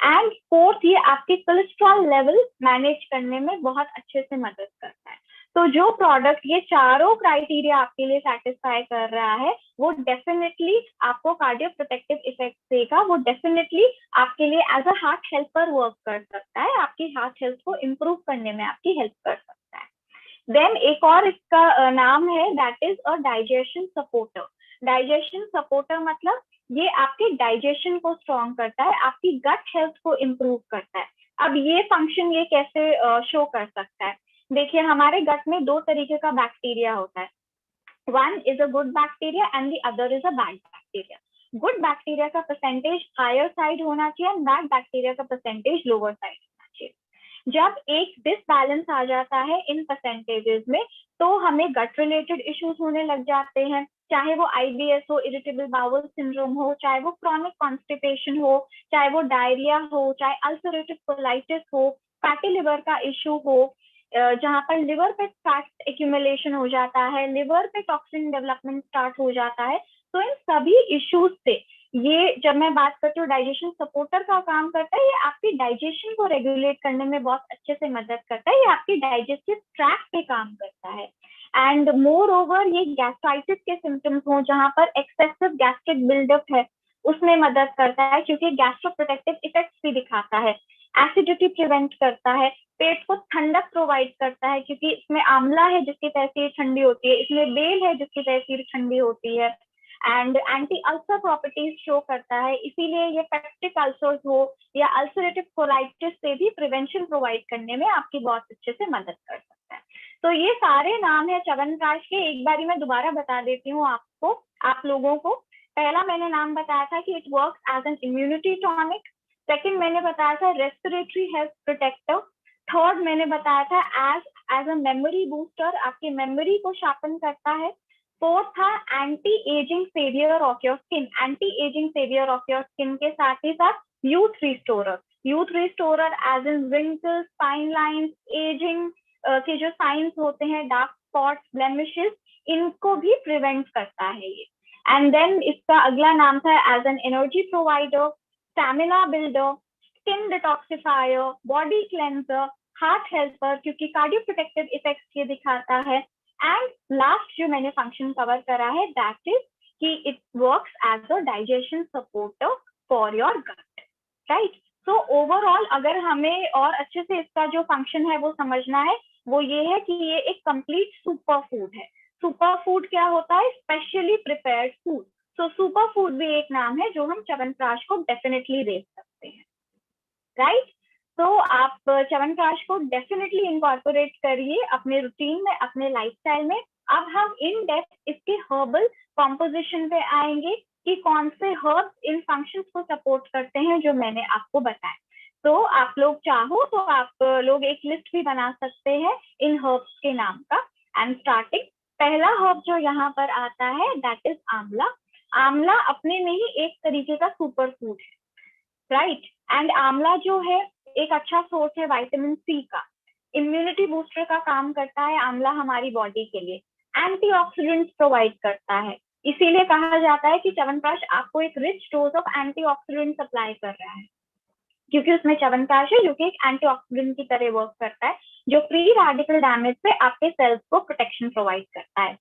एंड फोर्थ, ये आपके कोलेस्ट्रॉल लेवल मैनेज करने में बहुत अच्छे से मदद करता है। तो जो प्रोडक्ट ये चारों क्राइटेरिया आपके लिए सेटिस्फाई कर रहा है वो डेफिनेटली आपको कार्डियो प्रोटेक्टिव इफेक्ट देगा, वो डेफिनेटली आपके लिए as a heart helper work कर सकता है, आपकी हार्ट हेल्थ को इम्प्रूव करने में आपकी हेल्प कर सकता है। देन एक और इसका नाम है that is a digestion supporter. Digestion supporter मतलब ये आपके डाइजेशन को स्ट्रॉन्ग करता है, आपकी गट हेल्थ को इम्प्रूव करता है। अब ये फंक्शन ये कैसे शो कर सकता है? देखिए हमारे गट में दो तरीके का बैक्टीरिया होता है, one is a good bacteria and the other is a bad bacteria. Good bacteria का परसेंटेज हायर साइड होना चाहिए एंड बैड बैक्टीरिया का परसेंटेज लोअर साइड होना चाहिए। जब एक डिसबैलेंस आ जाता है इन परसेंटेजेस में तो हमें गट रिलेटेड इश्यूज होने लग जाते हैं, चाहे वो IBS हो, इरिटेबल बाउल सिंड्रोम हो, चाहे वो क्रॉनिक कॉन्स्टिपेशन हो, चाहे वो डायरिया हो, चाहे अल्सरेटिव कोलाइटिस हो, फैटी लिवर का इश्यू हो, जहां पर लिवर पे फैट एक्यूमुलेशन हो जाता है, लिवर पे टॉक्सिन डेवलपमेंट स्टार्ट हो जाता है। तो इन सभी इश्यूज से ये जब मैं बात करती हूँ डाइजेशन सपोर्टर का काम करता है, ये आपकी डाइजेशन को रेगुलेट करने में बहुत अच्छे से मदद करता है, ये आपकी डाइजेस्टिव ट्रैक्ट पे काम करता है। एंड मोर ओवर ये गैस्ट्राइटिस के सिम्टम्स हो जहां पर एक्सेसिव गैस्ट्रिक बिल्डअप है उसमें मदद करता है, क्योंकि गैस्ट्रो प्रोटेक्टिव इफेक्ट्स भी दिखाता है, एसिडिटी प्रिवेंट करता है, पेट को ठंडक प्रोवाइड करता है क्योंकि इसमें आंवला है जिसकी तहसीर ठंडी होती है, इसमें बेल है जिसकी तहसीर ठंडी होती है, and anti ulcer properties show करता है। इसीलिए ये पेप्टिक अल्सर्स हो या अल्सरेटिव कोलाइटिस से भी प्रिवेंशन प्रोवाइड करने में आपकी बहुत अच्छे से मदद कर सकता है। तो ये सारे नाम है च्यवनप्राश के, एक बारी मैं दोबारा बता देती हूँ आपको, आप लोगों को। पहला मैंने नाम बताया था कि it works as an immunity tonic, second मैंने बताया था रेस्पिरेटरी हेल्थ प्रोटेक्टर, थर्ड मैंने बताया था एज अ मेमोरी बूस्टर, आपकी मेमोरी को शार्पन करता है, फोर्थ था anti ageing saviour of your skin, anti ageing saviour of your skin के साथ ही साथ youth restorer, youth restorer as in wrinkles, fine lines, ageing के जो साइंस होते हैं, डार्क स्पॉट्स, ब्लेमिशेस, इनको भी प्रिवेंट करता है ये। एंड देन इसका अगला नाम था as an energy provider, stamina builder, skin detoxifier, body cleanser, heart helper क्योंकि कार्डियो प्रोटेक्टिव इफेक्ट्स ये दिखाता है, एंड लास्ट जो मैंने फंक्शन कवर करा है दैट इज कि it works as a digestion supporter for your gut, right. So overall अगर हमें और अच्छे से इसका जो फंक्शन है वो समझना है, वो ये है कि ये एक कंप्लीट सुपर फूड है। सुपर फूड क्या होता है? Specially prepared food. So super food भी एक नाम है जो हम च्यवनप्राश को डेफिनेटली दे सकते हैं, राइट। तो आप च्यवनप्राश को डेफिनेटली इनकॉर्पोरेट करिए अपने रूटीन में, अपने लाइफस्टाइल में। अब हम इन डेप्थ इसके हर्बल कॉम्पोजिशन पे आएंगे कि कौन से हर्ब्स इन फंक्शंस को सपोर्ट करते हैं जो मैंने आपको बताया। तो आप लोग चाहो तो आप लोग एक लिस्ट भी बना सकते हैं इन हर्ब्स के नाम का। एंड स्टार्टिंग पहला हर्ब जो यहाँ पर आता है दैट इज आंवला। आंवला अपने में ही एक तरीके का सुपर फूड है, राइट। एंड आंवला जो है एक अच्छा सोर्स है विटामिन सी का, इम्यूनिटी बूस्टर का काम करता है आंवला हमारी बॉडी के लिए, एंटीऑक्सीडेंट्स प्रोवाइड करता है। इसीलिए कहा जाता है कि च्यवनप्राश आपको एक rich dose of antioxidant supply कर रहा है, क्योंकि उसमें च्यवनप्राश है जो कि एक एंटीऑक्सीडेंट की तरह वर्क करता है, जो फ्री रेडिकल डैमेज से आपके सेल्स को प्रोटेक्शन प्रोवाइड करता है।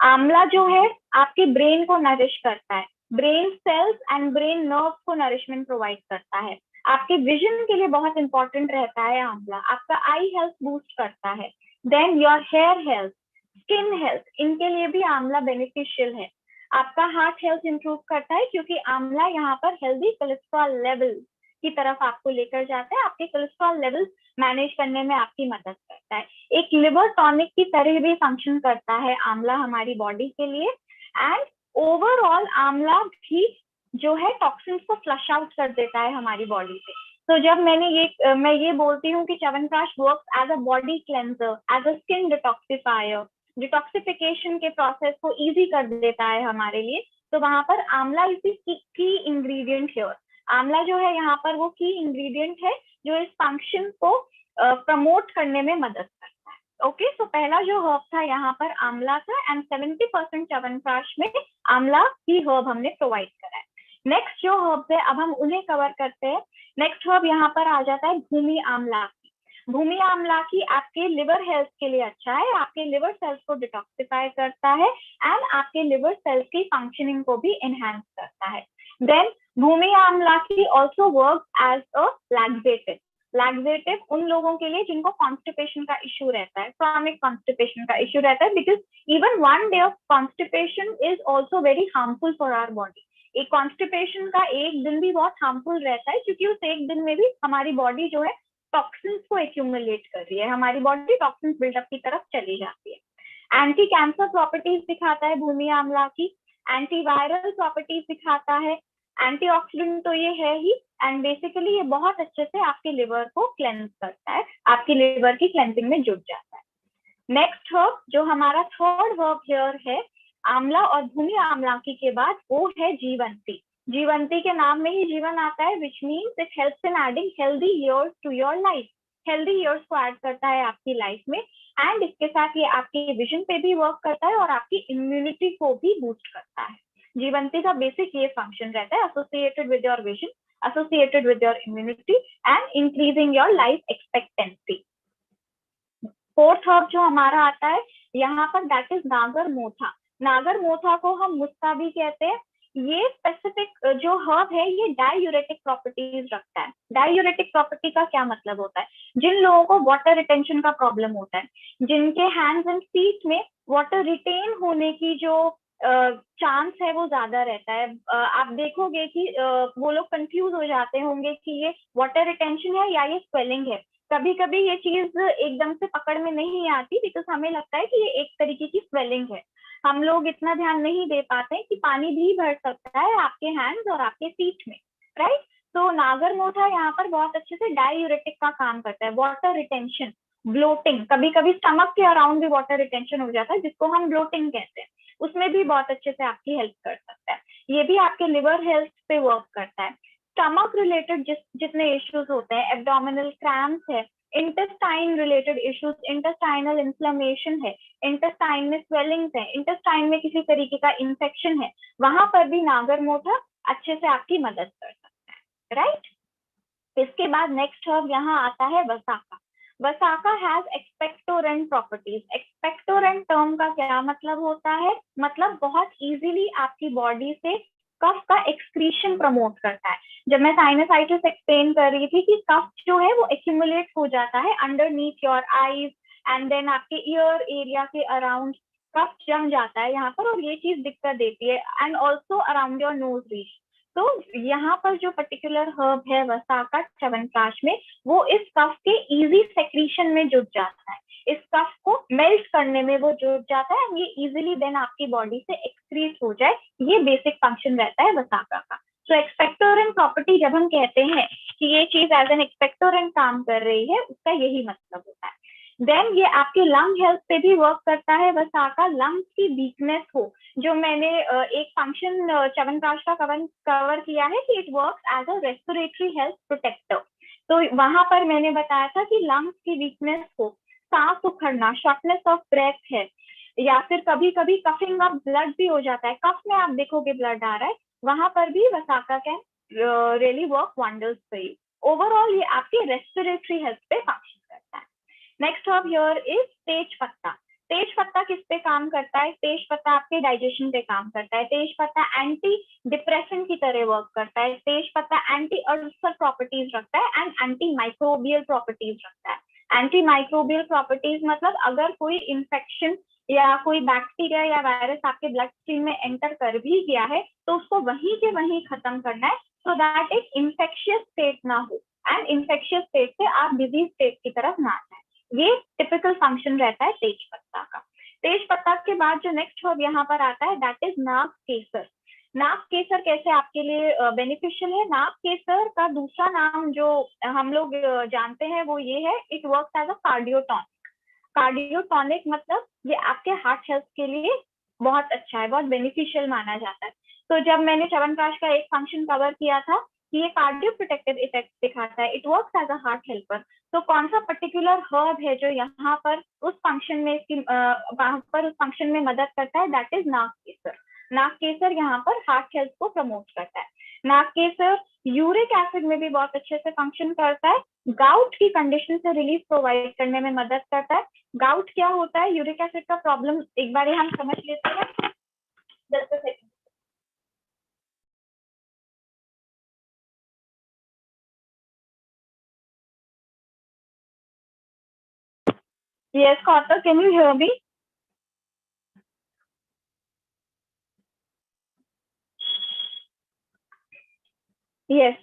आंवला जो है आपके ब्रेन को नरिश करता है, brain cells and brain nerve को नरिशमेंट प्रोवाइड करता है, आपके विजन के लिए बहुत इंपॉर्टेंट रहता है आंवला, आपका आई हेल्थ बूस्ट करता है, then your hair health, skin health, इनके लिए भी आंवला बेनिफिशियल है। आपका हार्ट हेल्थ इंप्रूव करता है क्योंकि आंवला यहाँ पर हेल्दी कोलेस्ट्रॉल लेवल की तरफ आपको लेकर जाता है, आपके कोलेस्ट्रॉल लेवल्स मैनेज करने में आपकी मदद करता है। एक लिवर टॉनिक की तरह भी फंक्शन करता है आंवला हमारी बॉडी के लिए। एंड ओवरऑल आंवला भी जो है टॉक्सिन्स को फ्लश आउट कर देता है हमारी बॉडी से। तो जब मैं ये बोलती हूँ कि chyawanprash works as a body cleanser, as a skin detoxifier, detoxification के प्रोसेस को इजी कर देता है हमारे लिए, तो वहां पर आंवला इज की इंग्रेडिएंट है। आंवला जो है यहाँ पर वो की इंग्रेडिएंट है जो इस फंक्शन को प्रमोट करने में मदद करता है। ओके, सो पहला जो हर्ब था यहाँ पर आंवला था, एंड 70% च्यवनप्राश में आंवला ही हर्ब हमने प्रोवाइड करा है। नेक्स्ट जो हर्ब है अब हम उन्हें कवर करते हैं। नेक्स्ट हर्ब यहाँ पर आ जाता है भूमि आंवला। भूमि आमला की आपके लिवर हेल्थ के लिए अच्छा है, आपके लिवर सेल्स को डिटॉक्सिफाई करता है एंड आपके लिवर सेल्स की फंक्शनिंग को भी एनहांस करता है। देन भूमि आमला की also work as a laxative. Laxative उन लोगों के लिए जिनको कॉन्स्टिपेशन का इश्यू रहता है, क्रॉनिक कॉन्स्टिपेशन का इश्यू रहता है, because even 1 day of constipation is also very harmful for our body. एक कॉन्स्टिपेशन का एक दिन भी बहुत हार्मफुल रहता है, क्योंकि उस एक दिन में भी हमारी बॉडी जो है टॉक्सिन्स को एक्यूमुलेट कर रही है, हमारी बॉडी टॉक्सिन्स बिल्डअप की तरफ चली जाती है। एंटी कैंसर प्रॉपर्टीज दिखाता है भूमि आमला की, एंटीवायरल प्रॉपर्टीज दिखाता है, एंटीऑक्सीडेंट तो ये है ही, एंड बेसिकली ये बहुत अच्छे से आपके लिवर को क्लेंस करता है, आपकी लिवर की क्लेंसिंग में जुट जाता है। नेक्स्ट हर्ब जो हमारा थर्ड हर्ब हेयर है आंवला और भूमि आमलाकी के बाद, वो है जीवंती। जीवंती के नाम में ही जीवन आता है, which means it helps in adding healthy years to your life. Healthy years को ऐड करता है आपकी लाइफ में, एंड इसके साथ ये आपके विजन पे भी वर्क करता है और आपकी इम्यूनिटी को भी बूस्ट करता है। जीवंती का बेसिक ये फंक्शन रहता है, associated with your vision, associated with your immunity and increasing your life expectancy. Fourth herb जो हमारा आता है यहाँ पर, दैट इज नागर मोथा। नागर मोथा को हम मुस्ता भी कहते हैं। ये स्पेसिफिक जो हर्ब है ये डाययूरेटिक प्रॉपर्टीज रखता है। डाययूरेटिक प्रॉपर्टी का क्या मतलब होता है? जिन लोगों को वाटर रिटेंशन का प्रॉब्लम होता है, जिनके हैंड्स एंड फीट में वाटर रिटेन होने की जो चांस है वो ज्यादा रहता है, आप देखोगे कि वो लोग कंफ्यूज हो जाते होंगे कि ये वाटर रिटेंशन है या ये स्वेलिंग है। कभी कभी ये चीज एकदम से पकड़ में नहीं आती, बिकॉज हमें लगता है कि ये एक तरीके की स्वेलिंग है। हम लोग इतना ध्यान नहीं दे पाते कि पानी भी भर सकता है आपके हैंड्स और आपके फीट में, राइट? तो नागर मोथा यहाँ पर बहुत अच्छे से डाययूरेटिक का काम करता है। वाटर रिटेंशन, ब्लोटिंग, कभी कभी स्टमक के अराउंड भी वाटर रिटेंशन हो जाता है, जिसको हम ब्लोटिंग कहते हैं, उसमें भी बहुत अच्छे से आपकी हेल्प कर सकता है। ये भी आपके लिवर हेल्थ पे वर्क करता है। स्टमक रिलेटेड जितने इश्यूज होते हैं, एब्डोमिनल क्रैम्प्स है, intestine related issues, intestinal inflammation है, इंटेस्टाइन में स्वेलिंग्स है, इंटेस्टाइन में किसी तरीके का इन्फेक्शन है, वहां पर भी नागर मोथा अच्छे से आपकी मदद कर सकता है, राइट? इसके बाद नेक्स्ट हर्ब यहाँ आता है vasaka. Vasaka has expectorant properties. Expectorant term का क्या मतलब होता है? मतलब बहुत इजीली आपकी बॉडी से कफ का एक्सक्रीशन प्रमोट करता है। जब मैं साइनसाइटिस एक्सप्लेन कर रही थी कि कफ जो है वो एक्यूमुलेट हो जाता है underneath your eyes and then आपके ईयर एरिया के अराउंड कफ जम जाता है यहाँ पर, और ये चीज दिक्कत देती है, and also around your nose reach. तो यहाँ पर जो पर्टिकुलर हर्ब है वसाका च्यवनप्राश में, वो इस कफ के इजी सेक्रीशन में जुट जाता है, इस कफ को मेल्ट करने में वो जुट जाता है, ये इजीली देन आपकी बॉडी से एक्सक्रीट हो जाए। ये बेसिक फंक्शन रहता है वसाका का। तो एक्सपेक्टोरेंट प्रॉपर्टी जब हम कहते हैं कि ये चीज एज एन एक्सपेक्टोरेंट काम कर रही है, उसका यही मतलब होता है। देन ये आपके लंग हेल्थ पे भी वर्क करता है वसाका। लंग्स की वीकनेस हो, जो मैंने एक फंक्शन च्यवनप्राश का कवर किया है कि it works as a respiratory health protector. तो वहां पर मैंने बताया था कि लंग्स की वीकनेस हो, सांस उखड़ना, शॉर्टनेस ऑफ ब्रेथ है, या फिर कभी कभी कफिंग ऑफ ब्लड भी हो जाता है, कफ में आप देखोगे ब्लड आ रहा है, वहां पर भी vasaka can really work wonders for you. Overall ये आपके रेस्पिरेटरी हेल्थ पे फंक्शन करता है। Next herb here is tej patta. तेज पत्ता किस पे काम करता है? तेज पत्ता आपके डाइजेशन पे काम करता है। तेज पत्ता एंटी डिप्रेसेंट की तरह वर्क करता है। तेज पत्ता एंटी अल्सर प्रॉपर्टीज रखता है एंड एंटी माइक्रोबियल प्रॉपर्टीज रखता है। एंटी माइक्रोबियल प्रॉपर्टीज मतलब अगर कोई इन्फेक्शन या कोई बैक्टीरिया या वायरस आपके ब्लड स्ट्रीम में एंटर कर भी गया है, तो उसको वहीं के वहीं खत्म करना है, सो दैट एक इन्फेक्शियस स्टेट ना हो, एंड इन्फेक्शियस स्टेट से आप डिजीज स्टेट की तरफ ना जाए। ये टिपिकल फंक्शन रहता है तेज पत्ता का। तेज पत्ता के बाद जो नेक्स्ट हर्ब यहाँ पर आता है, दैट इज नाग केसर। नाग केसर कैसे आपके लिए बेनिफिशियल है? नाग केसर का दूसरा नाम जो हम लोग जानते हैं वो ये है, it works as a cardiotonic. Cardiotonic मतलब ये आपके हार्ट हेल्थ के लिए बहुत अच्छा है, बहुत बेनिफिशियल माना जाता है। तो जब मैंने च्यवनप्राश का एक फंक्शन कवर किया था कि ये कार्डियो प्रोटेक्टिव इफेक्ट दिखाता है, it works as a heart helper, तो कौन सा पर्टिकुलर हर्ब है जो यहाँ पर उस फंक्शन में वहां पर उस फंक्शन में मदद करता है? दैट इज नाग केसर। नाग केसर यहाँ पर हार्ट हेल्थ को प्रमोट करता है। नाग केसर यूरिक एसिड में भी बहुत अच्छे से फंक्शन करता है, गाउट की कंडीशन से रिलीफ प्रोवाइड करने में मदद करता है। गाउट क्या होता है, यूरिक एसिड का प्रॉब्लम एक बार हम समझ लेते हैं। Just a second. Yes, Kautak, can you hear me? Yes.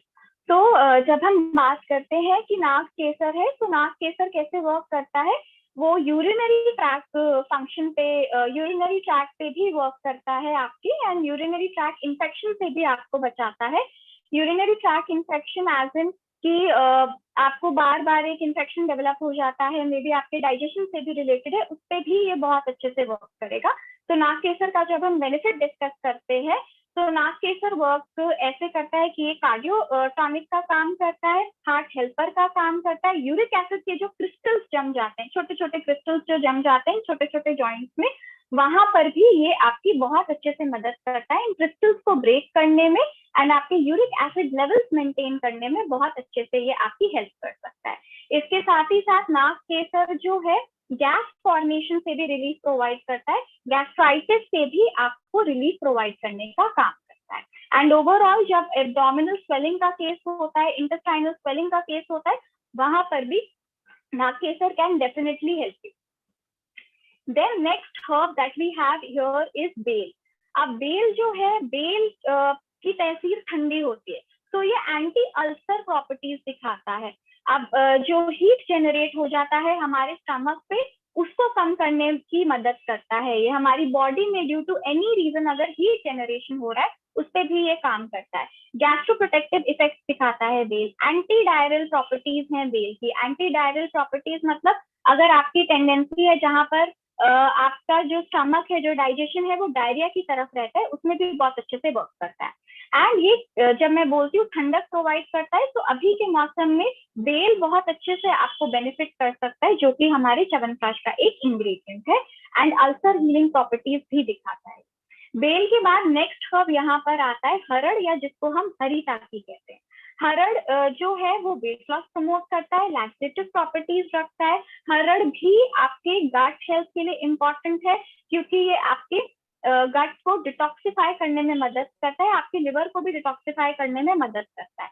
तो जब हम बात करते हैं कि नाक केसर है, तो नाक केसर कैसे वर्क करता है, वो यूरिनरी ट्रैक फंक्शन पे, यूरिनरी ट्रैक पे भी वर्क करता है आपकी, एंड यूरिनरी ट्रैक इन्फेक्शन से भी आपको बचाता है। Urinary tract infection as in कि आपको बार बार एक इन्फेक्शन डेवलप हो जाता है, मे बी आपके डाइजेशन से भी रिलेटेड है, उस पर भी ये बहुत अच्छे से वर्क करेगा। तो नाक केसर का जब हम बेनिफिट डिस्कस करते हैं, तो नाक केसर वर्क ऐसे करता है कि ये कार्डियो टॉनिक का काम करता है, हार्ट हेल्पर का काम करता है। यूरिक एसिड के जो क्रिस्टल्स जम जाते हैं, छोटे छोटे क्रिस्टल्स जो जम जाते हैं छोटे छोटे जॉइंट्स में, वहां पर भी ये आपकी बहुत अच्छे से मदद करता है इन क्रिस्टल्स को ब्रेक करने में, एंड आपके यूरिक एसिड लेवल्स मेंटेन करने में बहुत अच्छे से ये आपकी हेल्प कर सकता है। इसके साथ ही साथ नाक केसर जो है गैस फॉर्मेशन से भी रिलीफ प्रोवाइड करता है, गैस्ट्राइटिस से भी आपको रिलीफ प्रोवाइड करने का काम करता है। एंड ओवरऑल जब एब्डोमिनल स्वेलिंग का केस होता है, इंटेस्टाइनल स्वेलिंग का केस होता है, वहां पर भी nagkesar can definitely help you. Then next herb that we have here is bel. अब बेल जो है, बेल की तहसीर ठंडी होती है, तो ये एंटी अल्सर प्रॉपर्टीज दिखाता है। अब जो हीट जनरेट हो जाता है हमारे स्टमक पे, उसको कम करने की मदद करता है। ये हमारी बॉडी में ड्यू टू एनी रीजन अगर हीट जनरेशन हो रहा है, उस पर भी ये काम करता है। गैस्ट्रोप्रोटेक्टिव इफेक्ट दिखाता है बेल। एंटी डायरल प्रॉपर्टीज हैं बेल की। एंटी डायरल प्रॉपर्टीज मतलब अगर आपकी टेंडेंसी है जहां पर आपका जो स्टमक है, जो डाइजेशन है, वो डायरिया की तरफ रहता है, उसमें भी बहुत अच्छे से वर्क करता है। एंड ये जब मैं बोलती हूँ ठंडक प्रोवाइड करता है, तो अभी के मौसम में बेल बहुत अच्छे से आपको बेनिफिट कर सकता है, जो कि हमारे च्यवनप्राश का एक इंग्रेडिएंट है, एंड अल्सर हीलिंग प्रॉपर्टीज भी दिखाता है। बेल के बाद नेक्स्ट हर्ब यहाँ पर आता है हरड़, या जिसको हम हरी ताकी कहते हैं। हरड़ जो है वो वेट लॉस प्रमोट करता है, लैक्सेटिव प्रॉपर्टीज रखता है। हरड़ भी आपके गट हेल्थ के लिए इम्पोर्टेंट है, क्योंकि ये आपके गट को डिटॉक्सिफाई करने में मदद करता है, आपके लिवर को भी डिटॉक्सिफाई करने में मदद करता है।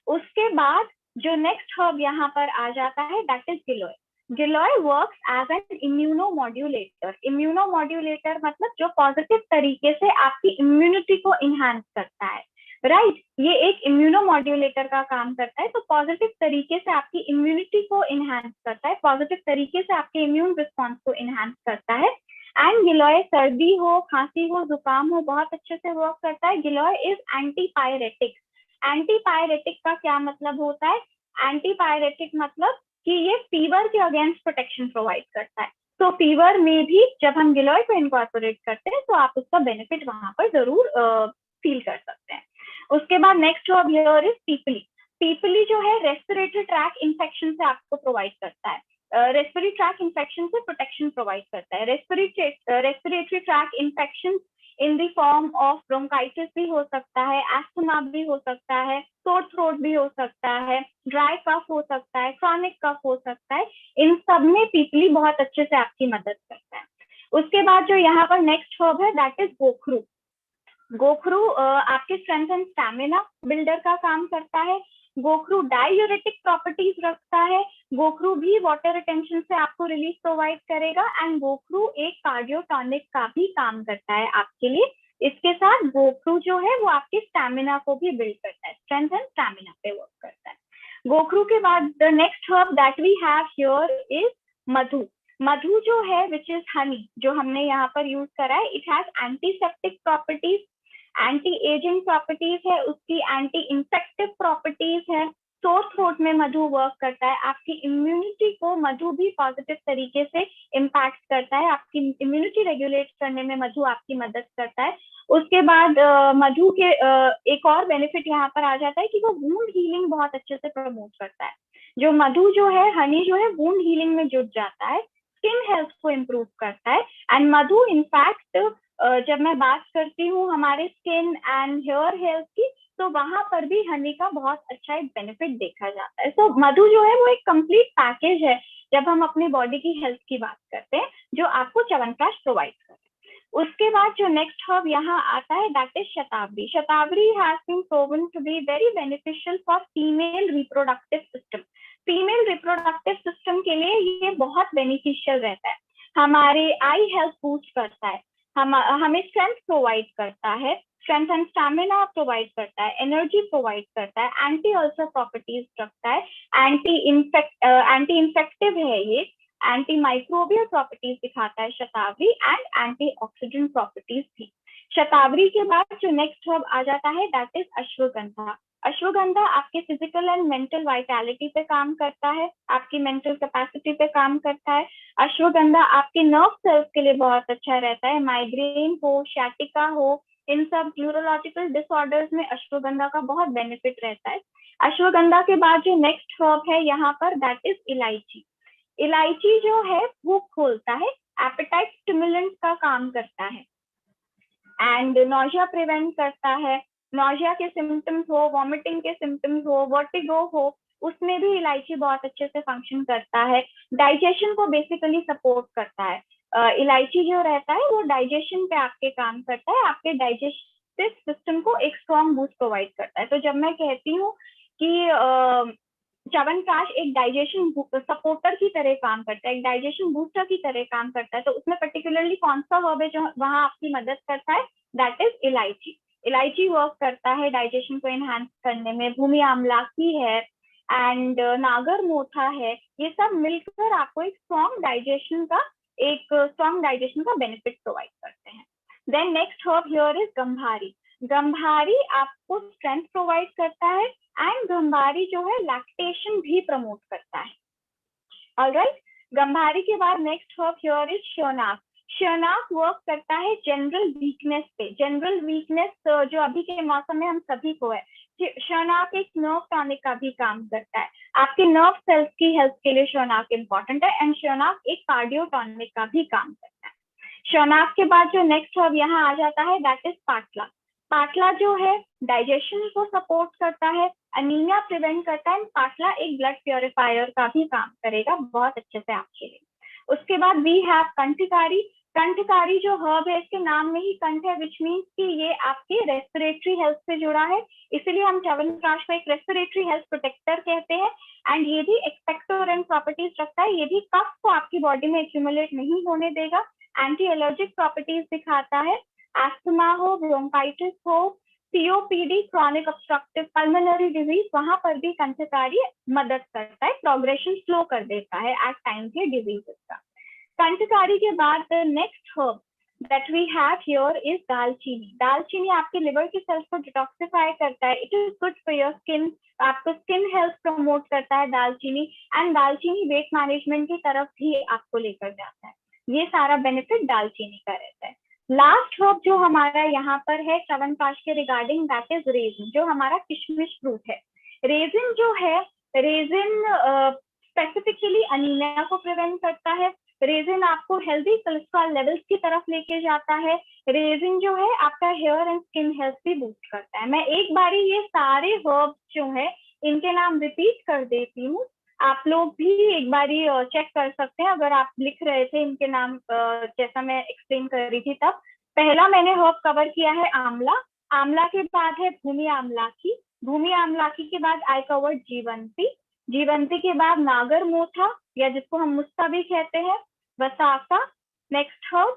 उसके बाद जो नेक्स्ट हर्ब यहाँ पर आ जाता है, that is giloy. Giloy works as an immunomodulator. Immunomodulator मतलब जो पॉजिटिव तरीके से आपकी इम्यूनिटी को इनहैंस करता है, राइट ये एक इम्यूनोमॉड्यूलेटर का काम करता है। तो पॉजिटिव तरीके से आपकी इम्यूनिटी को इनहैंस करता है, पॉजिटिव तरीके से आपके इम्यून रिस्पॉन्स को इनहैंस करता है। एंड गिलोय सर्दी हो, खांसी हो, जुकाम हो, बहुत अच्छे से वर्क करता है। गिलोय इज एंटीपायरेटिक। एंटीपायरेटिक का क्या मतलब होता है? एंटीपायरेटिक मतलब कि ये फीवर के अगेंस्ट प्रोटेक्शन प्रोवाइड करता है। तो फीवर में भी जब हम गिलोय को इनकॉर्पोरेट करते हैं, तो आप उसका बेनिफिट वहां पर जरूर फील कर सकते हैं। उसके बाद नेक्स्ट हर्ब हियर इज पीपली। पीपली जो है रेस्पिरेटरी ट्रैक इन्फेक्शन से आपको प्रोवाइड करता है, रेस्पिरेटरी ट्रैक इन्फेक्शन से प्रोटेक्शन प्रोवाइड करता है। Respiratory tract infection in the form of bronchitis भी हो सकता है, एस्थमा भी हो सकता है, सोर थ्रोट भी हो सकता है, ड्राई कफ हो सकता है, क्रॉनिक कफ हो सकता है। इन सब में पीपली बहुत अच्छे से आपकी मदद करता है। उसके बाद जो यहाँ पर नेक्स्ट हर्ब है दैट इज गोखरू। गोखरू आपके स्ट्रेंथ एंड स्टैमिना बिल्डर का काम करता है। गोखरू डायूरेटिक प्रॉपर्टीज रखता है। गोखरू भी वाटर रिटेंशन से आपको रिलीफ प्रोवाइड करेगा, एंड गोखरू एक कार्डियोटॉनिक का भी काम करता है आपके लिए। इसके साथ गोखरू जो है वो आपके स्टैमिना को भी बिल्ड करता है, स्ट्रेंथ एंड स्टैमिना पे वर्क करता है। गोखरू के बाद the next herb that we have here is madhu. मधु जो है विच इज हनी, जो हमने यहाँ पर यूज करा है, it has antiseptic properties, anti ageing properties है उसकी, एंटी इंफेक्टिव प्रॉपर्टीज है। सोर थ्रोट में मधु वर्क करता है, आपकी इम्यूनिटी को मधु भी पॉजिटिव तरीके से इम्पैक्ट करता है, आपकी इम्यूनिटी रेगुलेट करने में मधु आपकी मदद करता है। उसके बाद मधु के एक और बेनिफिट यहाँ पर आ जाता है कि वो वुंड हीलिंग बहुत अच्छे से प्रमोट करता है। जो मधु जो है, हनी जो है, वुंड हीलिंग में जुट जाता है, स्किन हेल्थ को इम्प्रूव करता है। एंड मधु इनफैक्ट जब मैं बात करती हूँ हमारे स्किन एंड हेयर हेल्थ की, तो वहां पर भी हनी का बहुत अच्छा एक बेनिफिट देखा जाता है। तो मधु जो है वो एक कंप्लीट पैकेज है जब हम अपनी बॉडी की हेल्थ की बात करते हैं, जो आपको च्यवनप्राश प्रोवाइड करता है। उसके बाद जो नेक्स्ट हर्ब यहाँ आता है that is shatavari. Shatavari has been proven to be very beneficial for female reproductive system. Female reproductive system के लिए ये बहुत बेनिफिशियल रहता है। हमारे आई हेल्थ बूस्ट करता है, हमें स्ट्रेंथ प्रोवाइड करता है, स्ट्रेंथ एंड स्टैमिना प्रोवाइड करता है, एनर्जी प्रोवाइड करता है, एंटी अल्सर प्रॉपर्टीज रखता है, एंटी इन्फेक्टिव है ये, एंटी माइक्रोबियल प्रॉपर्टीज दिखाता है शतावरी, एंड एंटी ऑक्सीडेंट प्रॉपर्टीज भी। शतावरी के बाद जो नेक्स्ट हर्ब आ जाता है दैट इज अश्वगंधा। अश्वगंधा आपके फिजिकल एंड मेंटल वाइटैलिटी पे काम करता है, आपकी मेंटल कैपेसिटी पे काम करता है। अश्वगंधा आपके नर्व सेल्स के लिए बहुत अच्छा रहता है, माइग्रेन हो, शैटिका हो, इन सब न्यूरोलॉजिकल डिसऑर्डर्स में अश्वगंधा का बहुत बेनिफिट रहता है। अश्वगंधा के बाद जो नेक्स्ट हर्ब है यहाँ पर दैट इज इलायची। इलायची जो है भूख खोलता है, एपेटाइट स्टिमुलेंट का काम करता है, एंड नोजिया प्रिवेंट करता है। नोजिया के सिम्टम्स हो, वॉमिटिंग के सिम्टम्स हो, वर्टिगो हो, उसमें भी इलायची बहुत अच्छे से फंक्शन करता है। डाइजेशन को बेसिकली सपोर्ट करता है। इलायची जो रहता है वो डाइजेशन पे आपके काम करता है, आपके डाइजेस्टिव सिस्टम को एक स्ट्रॉन्ग बूस्ट प्रोवाइड करता है। तो जब मैं कहती हूँ कि च्यवनप्राश एक डाइजेशन सपोर्टर की तरह काम करता है, एक डाइजेशन बूस्टर की तरह काम करता है, तो उसमें पर्टिकुलरली कौन सा हर्ब है जो वहां आपकी मदद करता है दैट इज इलायची। इलायची वर्क करता है डाइजेशन को एनहांस करने में। भूमि आमलाकी है एंड नागर मोथा है, ये सब मिलकर आपको एक स्ट्रॉन्ग डाइजेशन का बेनिफिट प्रोवाइड करते हैं। Then next herb here is gambhari. गंभारी आपको स्ट्रेंथ प्रोवाइड करता है, एंड गंभारी जो है लैक्टेशन भी प्रमोट करता है। ऑलराइट, गंभारी के बाद next herb here is shahnak. शहनाक वर्क करता है जनरल वीकनेस पे। जनरल वीकनेस जो अभी के मौसम में हम सभी को है, शहनाक एक नर्व टॉनिक का भी काम करता है। आपके नर्व सेल्स की हेल्थ के लिए शहनाक इंपॉर्टेंट है, एंड शहनाक एक कार्डियो टॉनिक का भी काम करता है। शहनाक के बाद जो नेक्स्ट हर्ब यहाँ आ जाता है दैट इज पाटला। पाटला जो है डाइजेशन को सपोर्ट करता है, अनीमिया प्रिवेंट करता है, पाटला एक ब्लड प्योरीफायर का भी काम करेगा बहुत अच्छे से आपके लिए। उसके बाद वी हैव कंठकारी। कंठकारी जो हर्ब है इसके नाम में ही कंठ है, विच मीन्स कि ये आपके रेस्पिरेटरी हेल्थ से जुड़ा है, इसीलिए हम च्यवनप्राश को एक रेस्पिरेटरी हेल्थ प्रोटेक्टर कहते हैं। एंड ये भी एक्सपेक्टोरेंट प्रॉपर्टीज रखता है, ये भी कफ को आपकी बॉडी में एक्यूमुलेट नहीं होने देगा, एंटी एलर्जिक प्रॉपर्टीज दिखाता है। एस्थमा हो, ब्रोंकाइटिस हो, COPD, chronic obstructive pulmonary disease, वहां पर भी कंठकारी मदद करता है, प्रोग्रेशन स्लो कर देता है एट टाइम के डिजीजेस का। कंठकारी के बाद next herb that we have here is दालचीनी। दालचीनी आपके लिवर की सेल्स को डिटॉक्सिफाई करता है, it is good for your skin, आपको स्किन हेल्थ प्रमोट करता है दालचीनी, एंड दालचीनी वेट मैनेजमेंट की तरफ भी आपको लेकर जाता है। ये सारा बेनिफिट दालचीनी का रहता है। लास्ट हर्ब जो हमारा यहाँ पर है च्यवनप्राश के रिगार्डिंग दैट इज रेजिन, जो हमारा किशमिश फ्रूट है। रेजिन जो है, रेजिन स्पेसिफिकली अनीमिया को प्रिवेंट करता है, रेजिन आपको हेल्दी कोलेस्ट्रॉल लेवल्स की तरफ लेके जाता है, रेजिन जो है आपका हेयर एंड स्किन हेल्थ भी बूस्ट करता है। मैं एक बारी ये सारे हर्ब्स जो है इनके नाम रिपीट कर देती हूँ, आप लोग भी एक बारी चेक कर सकते हैं अगर आप लिख रहे थे इनके नाम जैसा मैं एक्सप्लेन कर रही थी तब। पहला मैंने हर्ब कवर किया है आंवला, आंवला के बाद है भूमि आमलाकी, भूमि आमलाकी के बाद आई कवर्ड जीवंती, जीवंती के बाद नागर मोथा या जिसको हम मुस्ता भी कहते हैं, वसाका। नेक्स्ट हर्ब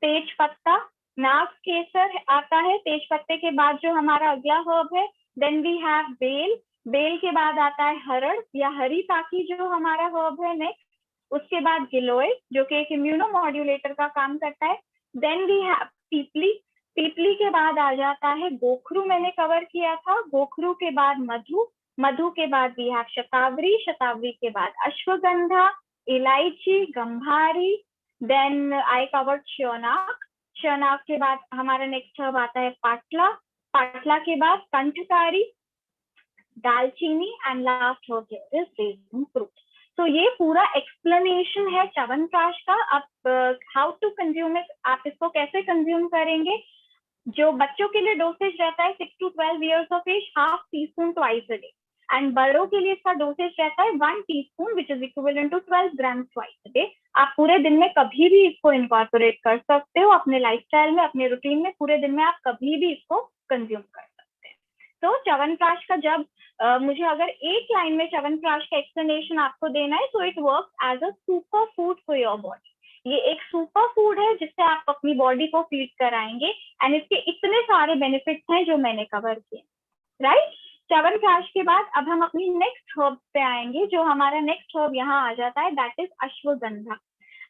तेज पत्ता, नाग केसर आता है तेज पत्ते के बाद जो हमारा अगला हर्ब है। देन वी हैव बेल, बेल के बाद आता है हरड़ या हरी ताकी जो हमारा हर्ब है नेक्स्ट। उसके बाद गिलोय जो कि एक इम्यूनोमॉड्यूलेटर का काम करता है। देन वी हैव पीपली, पीपली के बाद आ जाता है गोखरू, मैंने कवर किया था, गोखरू के बाद मधु, मधु के बाद वी हैव शतावरी, शतावरी के बाद अश्वगंधा, इलायची, गंभारी, देन आई कवर्ड शहनाक, शहनाक के बाद हमारा नेक्स्ट हर्ब आता है पाटला, पाटला के बाद कंठकारी, दालचीनी, and last herb is resin fruit. तो ये पूरा एक्सप्लेनेशन है च्यवनप्राश का। अब हाउ टू कंज्यूम इट, आप इसको कैसे कंज्यूम करेंगे, जो बच्चों के लिए डोसेज रहता है 6 to 12 years of age, half teaspoon twice a day, and बड़ों के लिए इसका डोसेज रहता है 1 teaspoon which is equivalent to 12 grams twice a day. आप पूरे दिन में कभी भी इसको इनकॉर्पोरेट कर सकते हो अपने लाइफस्टाइल में, अपने रूटीन में, पूरे दिन में आप कभी भी इसको कंज्यूम कर सकते हैं। तो च्यवनप्राश का जब मुझे अगर एक लाइन में च्यवनप्राश का एक्सप्लेनेशन आपको देना है, तो it works as a super food for your body. ये एक सुपर फूड है जिससे आप अपनी बॉडी को फीड कराएंगे, एंड इसके इतने सारे बेनिफिट्स हैं जो मैंने कवर किए, राइट। च्यवनप्राश के बाद अब हम अपनी नेक्स्ट हर्ब पे आएंगे। जो हमारा नेक्स्ट हर्ब यहाँ आ जाता है दैट इज अश्वगंधा।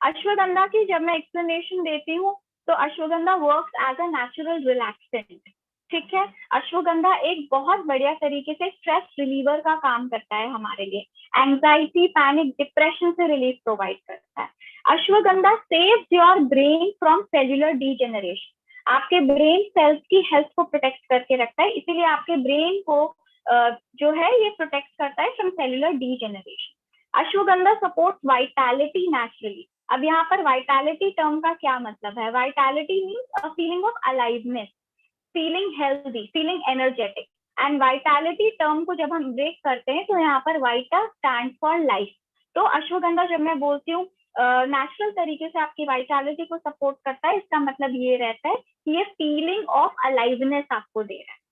अश्वगंधा की जब मैं एक्सप्लेनेशन देती हूँ तो ashwagandha works as a natural relaxant, ठीक है। अश्वगंधा एक बहुत बढ़िया तरीके से स्ट्रेस रिलीवर का काम करता है हमारे लिए, एंजाइटी, पैनिक, डिप्रेशन से रिलीफ प्रोवाइड करता है। Ashwagandha saves your brain from cellular degeneration, आपके ब्रेन सेल्स की हेल्थ को प्रोटेक्ट करके रखता है, इसीलिए आपके ब्रेन को जो है ये प्रोटेक्ट करता है from cellular degeneration. Ashwagandha supports vitality naturally. अब यहाँ पर वाइटैलिटी टर्म का क्या मतलब है? Vitality means a feeling of aliveness, feeling healthy, feeling energetic. And vitality term को जब हम ब्रेक करते हैं तो यहाँ पर वाइटा स्टैंड फॉर लाइफ। तो अश्वगंधा जब मैं बोलती हूँ नेचुरल तरीके से आपकी वाइटैलिटी को सपोर्ट करता है, इसका मतलब ये रहता है कि ये फीलिंग ऑफ अलाइवनेस आपको दे रहा है।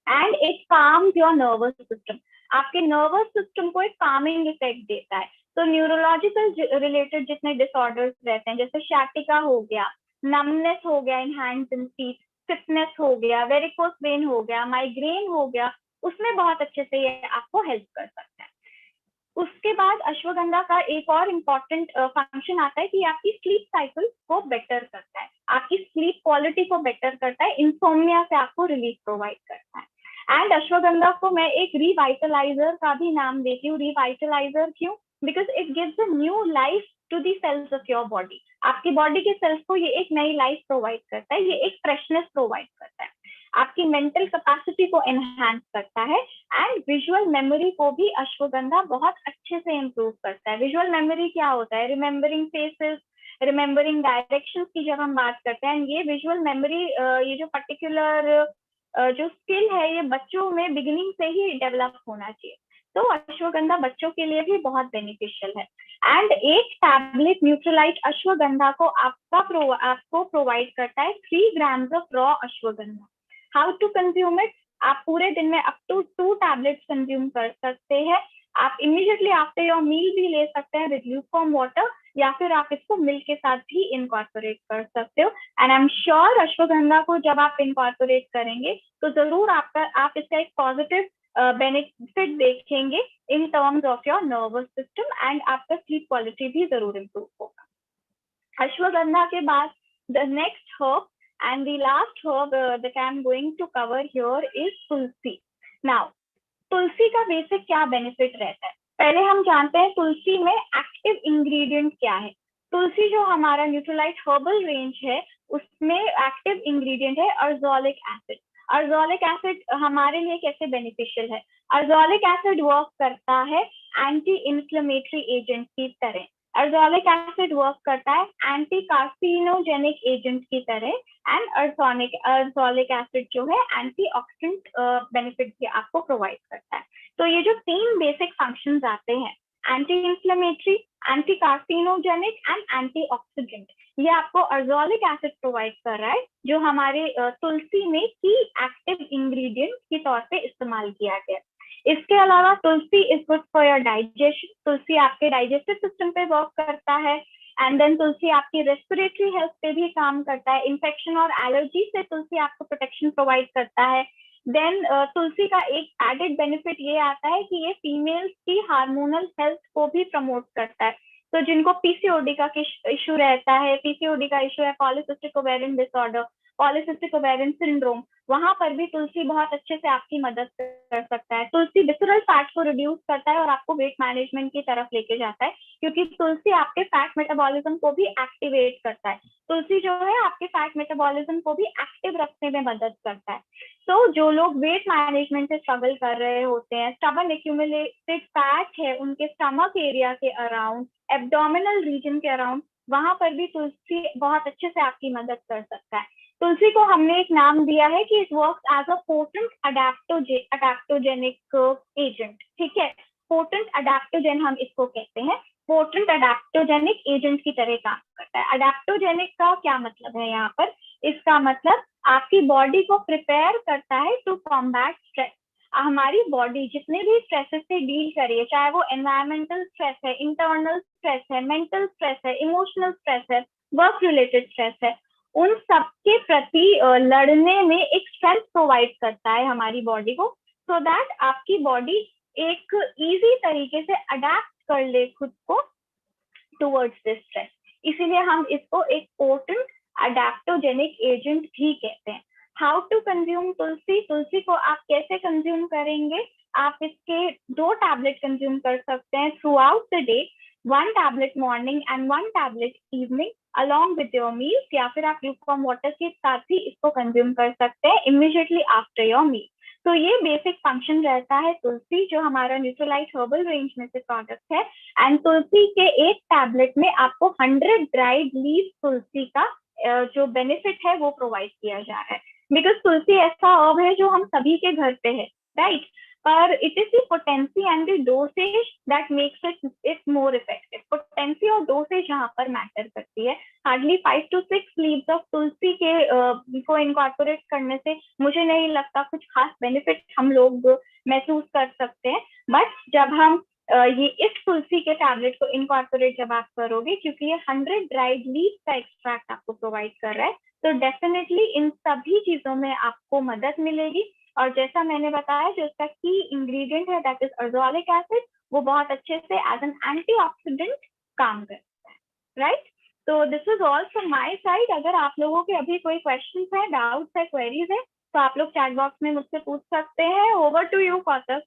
And it calms your nervous system, आपके नर्वस सिस्टम को एक कामिंग इफेक्ट देता है। तो न्यूरोलॉजिकल रिलेटेड जितने डिसऑर्डर्स रहते हैं, जैसे शैटिका हो गया, नमनेस हो गया in hands and feet, stiffness हो गया, वेरिकोस वेन हो गया, माइग्रेन हो गया, उसमें बहुत अच्छे से ये आपको हेल्प कर सकता है। उसके बाद अश्वगंधा का एक और इम्पॉर्टेंट फंक्शन आता है कि आपकी स्लीप साइकिल को बेटर करता है, आपकी स्लीप क्वालिटी को बेटर करता है, इंसोम्निया से आपको रिलीफ प्रोवाइड करता है। एंड अश्वगंधा को मैं एक रिवाइटलाइजर का भी नाम देती हूँ। रिवाइटलाइजर क्यों? Because it gives a new life to the cells of your body. आपकी बॉडी के सेल्स को ये एक नई लाइफ प्रोवाइड करता है, ये एक फ्रेशनेस प्रोवाइड करता है, आपकी मेंटल कैपेसिटी को एनहांस करता है, एंड विजुअल मेमोरी को भी अश्वगंधा बहुत अच्छे से इम्प्रूव करता है। विजुअल मेमोरी क्या होता है? रिमेम्बरिंग फेसेस, रिमेम्बरिंग डायरेक्शंस की जब हम बात करते हैं, ये विजुअल मेमोरी, ये जो पर्टिकुलर जो स्किल है ये बच्चों में बिगिनिंग से ही डेवलप होना चाहिए। तो अश्वगंधा बच्चों के लिए भी बहुत बेनिफिशियल है। एंड एक टैबलेट न्यूट्रलाइट अश्वगंधा को आपको प्रोवाइड करता है 3 grams of raw ashwagandha. How to consume it? आप पूरे दिन में अप टू 2 टैबलेट्स कंज्यूम कर सकते हैं। आप इमीडिएटली आफ्टर योर मील भी ले सकते हैं विद ल्यूकवार्म वाटर, या फिर आप इसको मिल्क के साथ भी इनकॉर्पोरेट कर सकते हो। And I am sure ashwagandha को जब आप इनकॉर्पोरेट करेंगे तो जरूर आप इसका एक पॉजिटिव बेनिफिट देखेंगे in terms of your nervous system, and आपका स्लीप क्वालिटी भी जरूर इम्प्रूव होगा। अश्वगंधा के बाद the next herb and the last herb that I am going to cover here is Tulsi. Now, तुलसी का बेसिक क्या बेनिफिट रहता है? पहले हम जानते हैं तुलसी में एक्टिव इंग्रेडिएंट क्या है। तुलसी जो हमारा न्यूट्रलाइट हर्बल रेंज है उसमें एक्टिव इंग्रेडिएंट है अर्जोलिक एसिड। अर्जोलिक एसिड हमारे लिए कैसे बेनिफिशियल है? अर्जोलिक एसिड वर्क करता है एंटी इंफ्लेमेटरी एजेंट की तरह, अर्जोलिक एसिड वर्क करता है एंटी कार्सिनोजेनिक एजेंट की तरह, एंड अर्जोलिक एसिड जो है एंटीऑक्सीडेंट बेनिफिट भी आपको प्रोवाइड करता है। तो ये जो 3 बेसिक फंक्शंस आते हैं, anti inflammatory, anti carcinogenic and antioxidant, ये आपको अर्जोलिक एसिड प्रोवाइड कर रहा है, जो हमारे तुलसी में की एक्टिव इंग्रेडिएंट के तौर पे इस्तेमाल किया गया। इसके अलावा tulsi is good for your digestion, तुलसी आपके डाइजेस्टिव सिस्टम पे वर्क करता है, एंड देन तुलसी आपकी रेस्पिरेटरी हेल्थ पे भी काम करता है, इन्फेक्शन और एलर्जी से तुलसी आपको प्रोटेक्शन प्रोवाइड करता है। देन तुलसी का एक एडेड बेनिफिट ये आता है कि ये फीमेल्स की हार्मोनल हेल्थ को भी प्रमोट करता है। तो जिनको पीसीओडी का इशू रहता है, पीसीओडी का इशू है polycystic ovarian disorder, polycystic ovarian syndrome, वहां पर भी तुलसी बहुत अच्छे से आपकी मदद कर सकता है। तुलसी विसरल फैट को रिड्यूस करता है और आपको वेट मैनेजमेंट की तरफ लेके जाता है, क्योंकि तुलसी आपके फैट मेटाबॉलिज्म को भी एक्टिवेट करता है। तुलसी जो है आपके फैट मेटाबॉलिज्म को भी एक्टिव रखने में मदद करता है। तो जो लोग वेट मैनेजमेंट से स्ट्रगल कर रहे होते हैं, स्टबर्न एक्यूमुलेटेड फैट है उनके स्टमक एरिया के अराउंड, एब्डोमिनल रीजन के अराउंड, वहां पर भी तुलसी बहुत अच्छे से आपकी मदद कर सकता है। तुलसी को हमने एक नाम दिया है कि it works as a potent adaptogenic agent, ठीक है। पोटेंट अडेप्टोजेन हम इसको कहते हैं, पोटेंट अडेप्टोजेनिक एजेंट की तरह काम करता है। अडेप्टोजेनिक का क्या मतलब है यहाँ पर? इसका मतलब आपकी बॉडी को प्रिपेयर करता है टू कॉम्बैट स्ट्रेस। हमारी बॉडी जितने भी स्ट्रेसेस से डील करी है, चाहे वो एनवायरमेंटल स्ट्रेस है, इंटरनल स्ट्रेस है, मेंटल स्ट्रेस है, इमोशनल स्ट्रेस है, वर्क रिलेटेड स्ट्रेस है, उन सबके प्रति लड़ने में एक स्ट्रेंथ प्रोवाइड करता है हमारी बॉडी को, सो दैट आपकी बॉडी एक इजी तरीके से अडेप्ट कर ले खुद को टुवर्ड्स दिस स्ट्रेस। इसीलिए हम इसको एक पोटेंट अडेप्टोजेनिक एजेंट भी कहते हैं। हाउ टू कंज्यूम तुलसी? तुलसी को आप कैसे कंज्यूम करेंगे? आप इसके 2 टैबलेट कंज्यूम कर सकते हैं through out the day, 1 tablet morning and 1 tablet evening along with your meals, या फिर आप ल्यूकवार्म वाटर के साथ भी इसको कंज्यूम कर सकते हैं इमीडिएटली आफ्टर योर मील। तो ये बेसिक फंक्शन रहता है तुलसी, जो हमारा न्यूट्रोलाइट हर्बल रेंज में से प्रोडक्ट है। एंड तुलसी के एक टैबलेट में आपको 100 ड्राइड लीव तुलसी का जो बेनिफिट है वो प्रोवाइड किया जा रहा है, बिकॉज तुलसी ऐसा हर्ब है जो हम सभी के घर पे है, राइट, पर it is the potency and the dosage that makes it more effective. Potency और डोसेज यहाँ पर मैटर करती है। हार्डली 5 to 6 लीव्स ऑफ तुलसी के को इनकॉर्पोरेट करने से मुझे नहीं लगता कुछ खास बेनिफिट हम लोग महसूस कर सकते हैं, बट जब हम ये इस तुलसी के टैबलेट को इनकॉर्पोरेट जब आप करोगे, क्योंकि ये 100 ड्राइड लीव का एक्सट्रैक्ट आपको प्रोवाइड कर रहा है, तो डेफिनेटली इन सभी चीजों में आपको मदद मिलेगी। और जैसा मैंने बताया, जो इसका की इंग्रेडिएंट है दैट इज अर्जोलिक एसिड, वो बहुत अच्छे से एज एन एंटीऑक्सीडेंट काम करता है, राइट। तो this is all from my side. अगर आप लोगों के अभी कोई क्वेश्चन है, डाउट्स है, क्वेरीज है, तो आप लोग चैट बॉक्स में मुझसे पूछ सकते हैं। Over to you Kautak.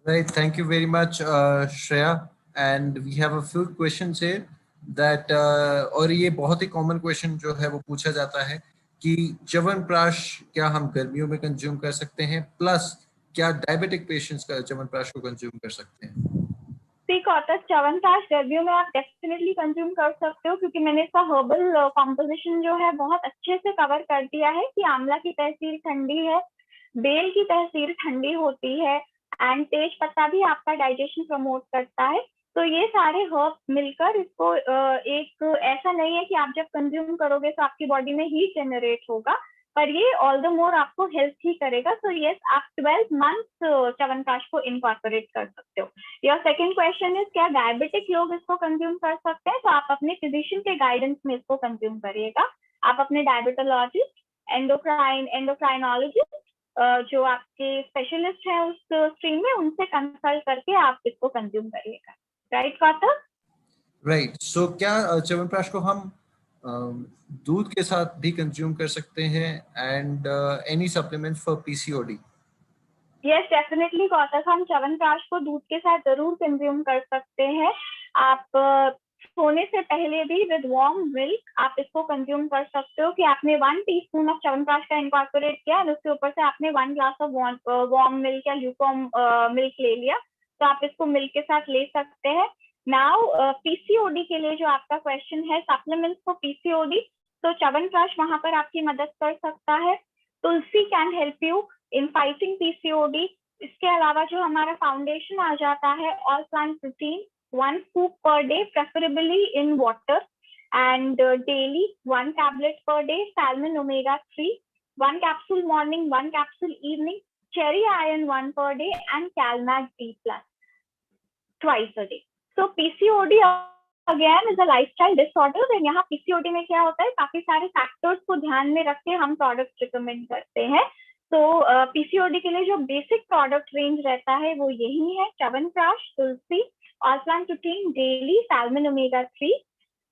Right, thank you very much, Shreya. And we have a few questions here that और ये बहुत ही कॉमन क्वेश्चन जो है वो पूछा जाता है कि च्यवनप्राश क्या हम गर्मियों में कंज्यूम कर सकते हैं, प्लस क्या डायबिटिक पेशेंट्स का च्यवनप्राश को कंज्यूम कर सकते हैं? कौतक, च्यवनप्राश गर्मियों में आप डेफिनेटली कंज्यूम कर सकते हो, क्योंकि मैंने इसका हर्बल कॉम्पोजिशन जो है बहुत अच्छे से कवर कर दिया है कि आंवला की तहसीर ठंडी है, बेल की तहसीर ठंडी होती है, एंड तेज पत्ता भी आपका डाइजेशन प्रमोट करता है। तो ये सारे हर्ब मिलकर इसको एक ऐसा नहीं है कि आप जब कंज्यूम करोगे तो आपकी बॉडी में हीट जनरेट होगा, पर ये ऑल द मोर आपको हेल्प ही करेगा। सो यस, आप 12 मंथ्स च्यवनप्राश को इनकॉर्पोरेट कर सकते हो। योर सेकंड क्वेश्चन इज क्या डायबिटिक लोग इसको कंज्यूम कर सकते हैं? तो आप अपने फिजिशियन के गाइडेंस में इसको कंज्यूम करिएगा। आप अपने डायबिटोलॉजिस्ट, एंडोक्राइनोलॉजिस्ट, जो आपके स्पेशलिस्ट हैं उस स्ट्रीम में, उनसे कंसल्ट करके आप इसको कंज्यूम करिएगा, राइट कौतक? राइट, सो क्या च्यवनप्राश को हम दूध के साथ भी कंज्यूम कर सकते हैं, and any supplement for PCOD? Yes, definitely Kautak, हम च्यवनप्राश को दूध के साथ जरूर कंज्यूम कर सकते हैं। आप सोने से पहले भी विद वार्म मिल्क आप इसको कंज्यूम कर सकते हो, कि आपने 1 टीस्पून ऑफ च्यवनप्राश का इनकॉर्पोरेट किया और उसके ऊपर से आपने 1 ग्लास ऑफ वार्म मिल्क या ल्यूकवार्म मिल्क ले लिया, तो आप इसको मिल्क के साथ ले सकते हैं। नाउ पीसीओडी के लिए जो आपका क्वेश्चन है, सप्लीमेंट्स फॉर पीसीओडी, तो च्यवनप्राश वहां पर आपकी मदद कर सकता है। Tulsi can help you in fighting PCOD. इसके अलावा जो हमारा फाउंडेशन आ जाता है, all plant protein, 1 scoop per day, preferably in water, and daily 1 tablet per day, salmon omega-3, 1 capsule morning, 1 capsule evening, cherry iron 1 per day, and calmag D plus twice a day. So PCOD again is a lifestyle disorder, and यहाँ PCOD में क्या होता है, काफी सारे factors को ध्यान में रख के हम प्रोडक्ट रिकमेंड करते हैं। तो PCOD के लिए जो बेसिक प्रोडक्ट रेंज रहता है वो यही है, chyawanprash, tulsi, all plant protein daily, salmon omega three,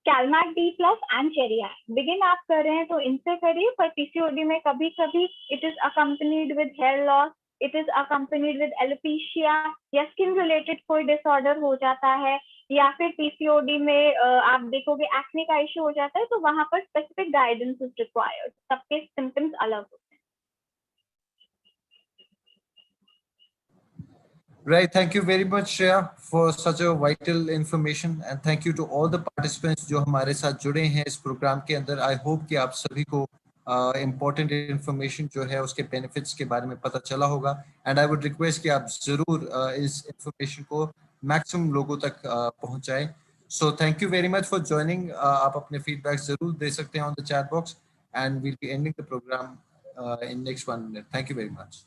Calmag D plus and cherry iron. Begin आप कर रहे हैं तो इनसे करिए, पर पीसीओडी में कभी कभी it is accompanied with hair loss, it is accompanied with alopecia या स्किन रिलेटेड कोई डिसऑर्डर हो जाता है, या फिर पीसीओडी में आप देखोगे एक्ने का इश्यू हो जाता है, तो वहां पर स्पेसिफिक गाइडेंस इज रिक्वायर्ड। सबके सिम्टम्स अलग होते हैं। Right. Thank you very much, Shreya, for such a vital information, and thank you to all the participants जो हमारे साथ जुड़े हैं इस प्रोग्राम के अंदर. I hope कि आप सभी को important information जो है उसके benefits के बारे में पता चला होगा. And I would request कि आप जरूर इस information को maximum लोगों तक पहुंचाएं. So thank you very much for joining. आप अपने feedback जरूर दे सकते हैं on the chat box, and we'll be ending the program in next 1 minute. Thank you very much.